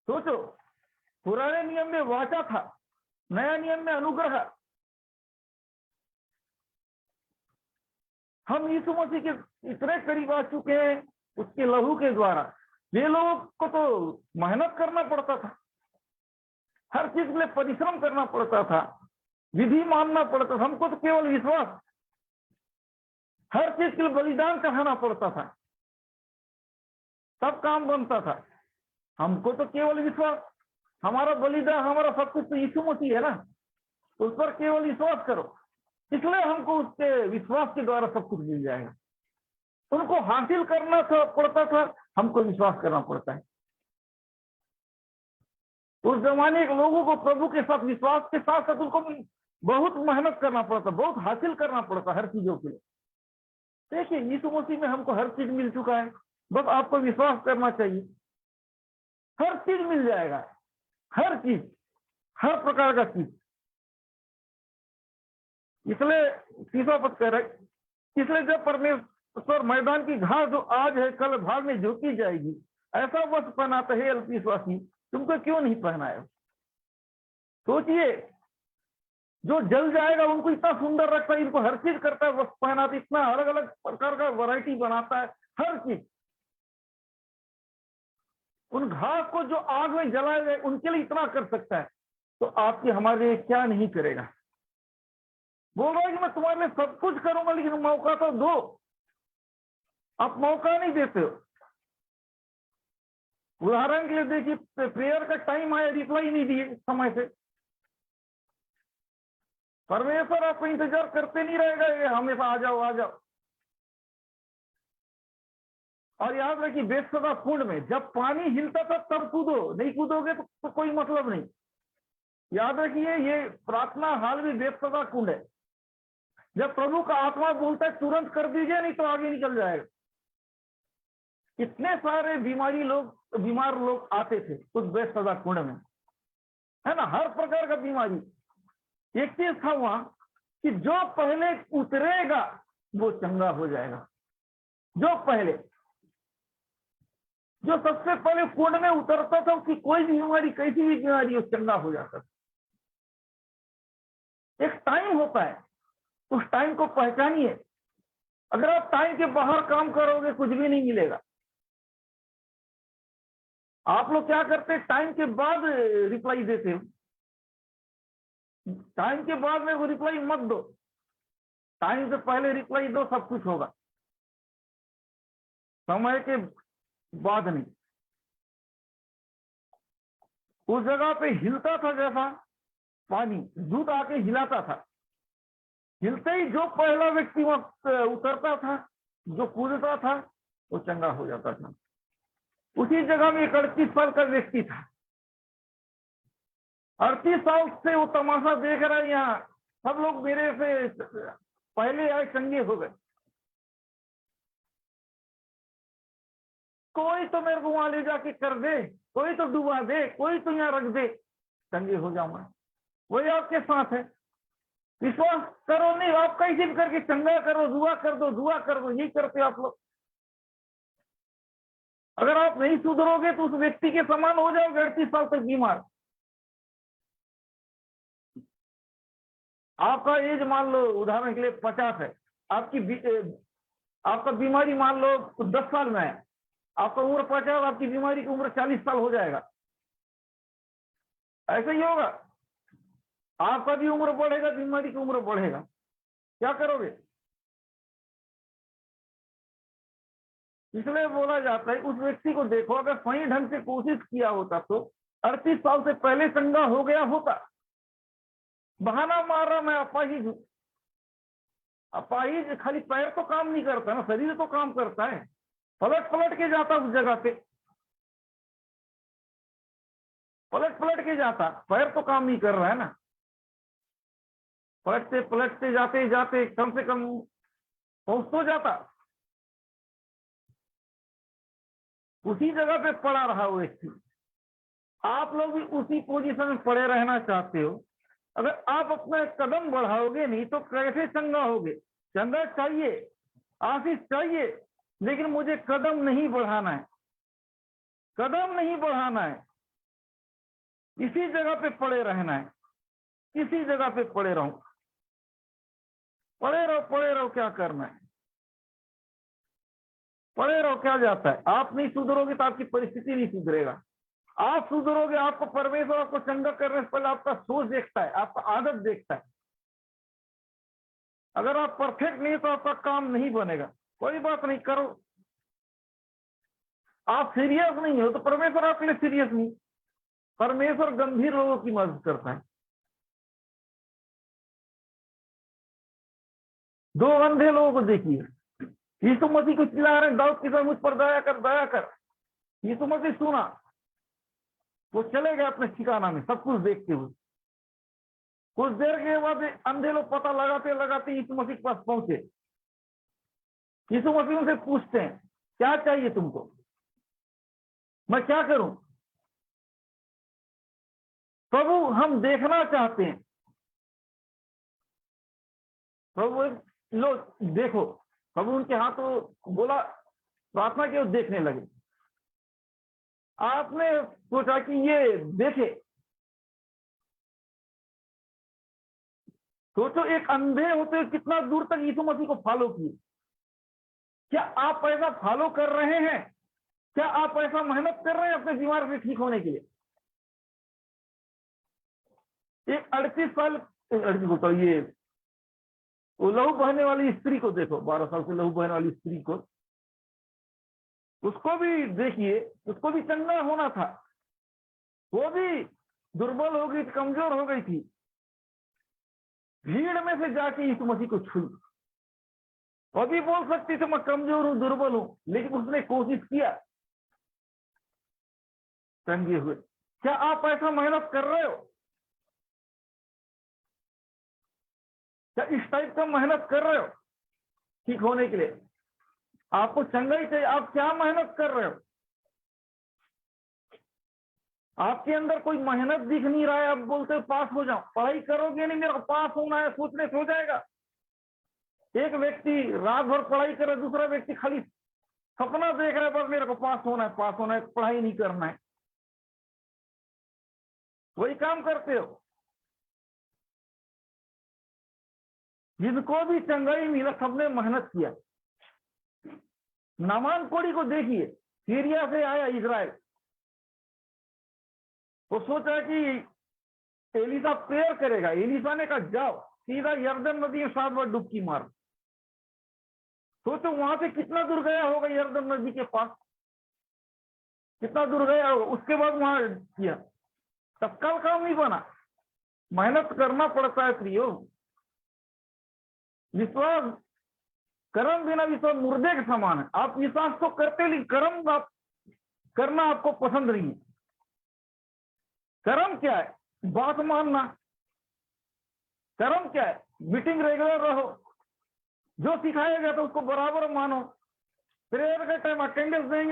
सोचो, पुराने नियम में वाचा था, नया नियम में अनुग्रह। हम यीशु मसीह के इतने करीब आ चुके हैं उसके लहू के द्वारा। ये लोगों को तो मेहनत करना पड़ता था, हर चीज के लिए परिश्रम करना पड़ता था, विधि मानना पड़ता था। हमको तो केवल विश्वास, हर चीज के लिए बलिदान चढ़ाना पड़ता था, तब काम बनता था। हमको तो केवल विश्वास, हमारा बलिदान, हमारा सब कुछ तो यीशु मसीह है ना, उस पर केवल विश्वास करो, इसलिए हमको उसके विश्वास के द्वारा सब कुछ मिल जाएगा। उनको हासिल करना पड़ता था, हमको विश्वास करना पड़ता है। उस जमाने के लोगों को प्रभु के साथ विश्वास के साथ साथ उनको बहुत मेहनत करना पड़ता, बहुत हासिल करना पड़ता हर चीजों के लिए। देखिए, यीशु मसीह में हमको हर चीज मिल चुका है, बस आपको विश्वास करना चाहिए, हर चीज मिल जाएगा, हर चीज, हर प्रकार का चीज। इसलिए तीसरा पद कह रहे, इसलिए जब परमेश्वर मैदान की घास जो आज है कल भाग में झोंकी जाएगी, ऐसा वस्त्र पहनाता है अल्पविश्वासी, तुमको क्यों नहीं पहनाया? सोचिए, जो जल जाएगा उनको इतना सुंदर रखता है, इनको हर चीज करता है, वस्त्र पहनाता, इतना अलग अलग प्रकार का वैरायटी बनाता है, हर चीज। उन घास को जो आग में जलाए गए उनके लिए इतना कर सकता है, तो आपके हमारे लिए क्या नहीं करेगा। बोल रहा है कि मैं तुम्हारे लिए सब कुछ करूंगा, लेकिन मौका तो दो। आप मौका नहीं देते हो। उदाहरण के लिए देखिए, प्रेयर का टाइम आया, रिप्लाई नहीं दिए समय से। परमेश्वर आपको इंतजार करते नहीं रहेगा, ये हमेशा आ जाओ आ जाओ। और याद रखिए, बेतसदा कुंड में जब पानी हिलता था तब कूदो, नहीं कूदोगे तो कोई मतलब नहीं। याद रखिए, ये प्रार्थना हाल भी बेतसदा कुंड है। जब प्रभु का आत्मा बोलता है तुरंत कर दीजिए, नहीं तो आगे निकल जाएगा। इतने सारे बीमार लोग आते थे उस बेतसदा कुंड में, है ना, हर प्रकार का बीमारी। एक चीज था वहां कि जो पहले उतरेगा वो चंगा हो जाएगा। जो सबसे पहले कुंड में उतरता था, उसकी कोई भी बीमारी, कैसी भी बीमारी, वो चंगा हो जाता था। एक टाइम होता है, उस टाइम को पहचानिए। अगर आप टाइम के बाहर काम करोगे कुछ भी नहीं मिलेगा। आप लोग क्या करते हैं, टाइम के बाद रिप्लाई देते हो। टाइम के बाद में वो रिप्लाई मत दो, टाइम से पहले रिप्लाई दो, सब कुछ होगा। समय के बाद नहीं। उस जगह पे हिलता था जैसा पानी, दूध आके हिलाता था। हिलते ही जो पहला व्यक्ति वहां उतरता था, जो कूदता था, वो चंगा हो जाता था। उसी जगह में एक 38 साल का व्यक्ति था। 38 साल से वो तमाशा देख रहा है। यहाँ सब लोग मेरे से पहले आए, चंगे हो गए। कोई तो मेरे को वहां ले जाके कर दे, कोई तो डुबा दे, कोई तो यहाँ रख दे, चंगे हो जाऊंगा। वही आपके साथ है। विश्वास करो नहीं, आप कैसे भी करके चंगा करो, दुआ कर दो, यही करते आप लोग। अगर आप नहीं सुधरोगे तो उस व्यक्ति के समान हो जाओगे, 38 साल तक बीमार। आपका एज मान लो उदाहरण के लिए 50 है, आपका बीमारी मान लो 10 साल में है, आपका उम्र 50, आपकी बीमारी की उम्र 40 साल हो जाएगा। ऐसा ही होगा, आपका भी उम्र बढ़ेगा, बीमारी की उम्र बढ़ेगा। क्या करोगे? इसलिए बोला जाता है, उस व्यक्ति को देखो, अगर सही ढंग से कोशिश किया होता तो 38 साल से पहले चंगा हो गया होता। बहाना मार रहा मैं अपाहिज हूं। अपाहिज खाली पैर तो काम नहीं करता ना, शरीर तो काम करता है। पलट पलट के जाता उस जगह पे, पलट पलट के जाता, पैर तो काम नहीं कर रहा है ना। पलटते पलटते जाते जाते कम से कम पहुंच तो जाता। उसी जगह पे पड़ा रहा वो व्यक्ति। आप लोग भी उसी पोजीशन में पड़े रहना चाहते हो। अगर आप अपना कदम बढ़ाओगे नहीं तो कैसे चंगा होगे? चंगा चाहिए, आशीष चाहिए, लेकिन मुझे कदम नहीं बढ़ाना है, कदम नहीं बढ़ाना है। इसी जगह पे पड़े रहना है, इसी जगह पे पड़े रहो, पड़े रहो, क्या करना है? पड़े रहो, क्या जाता है? आप नहीं सुधरोगे तो आपकी परिस्थिति नहीं सुधरेगा। आप सुधरोगे, आपको परमेश्वर आपको चंगा करने से पहले आपका सोच देखता है, आपका आदत देखता है। अगर आप परफेक्ट नहीं तो आपका काम नहीं बनेगा। कोई बात नहीं, करो। आप सीरियस नहीं हो तो परमेश्वर आपके लिए सीरियस नहीं। परमेश्वर गंभीर लोगों की मदद करता है। 2 अंधे लोगों को देखिए, यीशु मसीह को चिल्ला रहे, दाऊद की तरह मुझ पर दया कर, दया कर। यीशु मसीह सुना, वो चले गए अपने ठिकाना में, सब कुछ देखते हुए। कुछ देर के बाद अंधे लोग पता लगाते लगाते यीशु मसीह के पास पहुंचे। यीशु मसीह उनसे पूछते हैं, क्या चाहिए तुमको? मैं क्या करूं? प्रभु हम देखना चाहते हैं। प्रभु लो देखो। प्रभु उनके हाथों बोला, प्रार्थना की, देखने लगे। आपने सोचा कि ये देखे। सोचो, एक अंधे होते हुए कितना दूर तक यीशु मसीह को फॉलो किए। क्या आप ऐसा फॉलो कर रहे हैं? क्या आप ऐसा मेहनत कर रहे हैं अपने बीमार से ठीक होने के लिए? एक 38 साल 38 को तो ये वो लहू बहने वाली स्त्री को देखो, 12 साल से लहू बहने वाली स्त्री को, उसको भी देखिए, उसको भी चंगा होना था, वो भी दुर्बल हो गई, कमजोर हो गई थी, भीड़ में से जाके यीशु मसीह को छुई। वो भी बोल सकती थी मैं कमजोर हूं, दुर्बल हूं, लेकिन उसने कोशिश किया, चंगे हुए। क्या आप ऐसा मेहनत कर रहे हो? क्या इस टाइप का मेहनत कर रहे हो ठीक होने के लिए? आपको चंगाई चाहिए, आप क्या मेहनत कर रहे हो? आपके अंदर कोई मेहनत दिख नहीं रहा है, आप बोलते हो पास हो जाओ, पढ़ाई करोगे नहीं, मेरे को पास होना है, सोचने से हो जाएगा। एक व्यक्ति रात भर पढ़ाई कर रहा है, दूसरा व्यक्ति खाली सपना देख रहा है, बस मेरे को पास होना है, पास होना है, पढ़ाई नहीं करना है। वही काम करते हो। जिनको भी चंगाई मिला सबने मेहनत किया। नामान कोड़ी को देखिए, सीरिया से आया इजराइल, वो सोचा कि एलिसा प्रेयर करेगा, एलिसा ने कहा जाओ सीधा यर्दन नदी में 7 बार डुबकी मार। सोचो वहां से कितना दूर गया होगा, यर्दन नदी के पास कितना दूर गया होगा। उसके बाद वहां किया, तत्काल काम नहीं बना, मेहनत करना पड़ता है प्रियो। विश्वास कर्म बिना विश्वास मुर्दे के समान है। आप विश्वास तो करते, लेकिन कर्म आप करना आपको पसंद नहीं है। कर्म क्या है? बात मानना। कर्म क्या है? मीटिंग रेगुलर रहो, जो सिखाया गया था उसको बराबर मानो, प्रेयर के टाइम अटेंडेंस देंगे।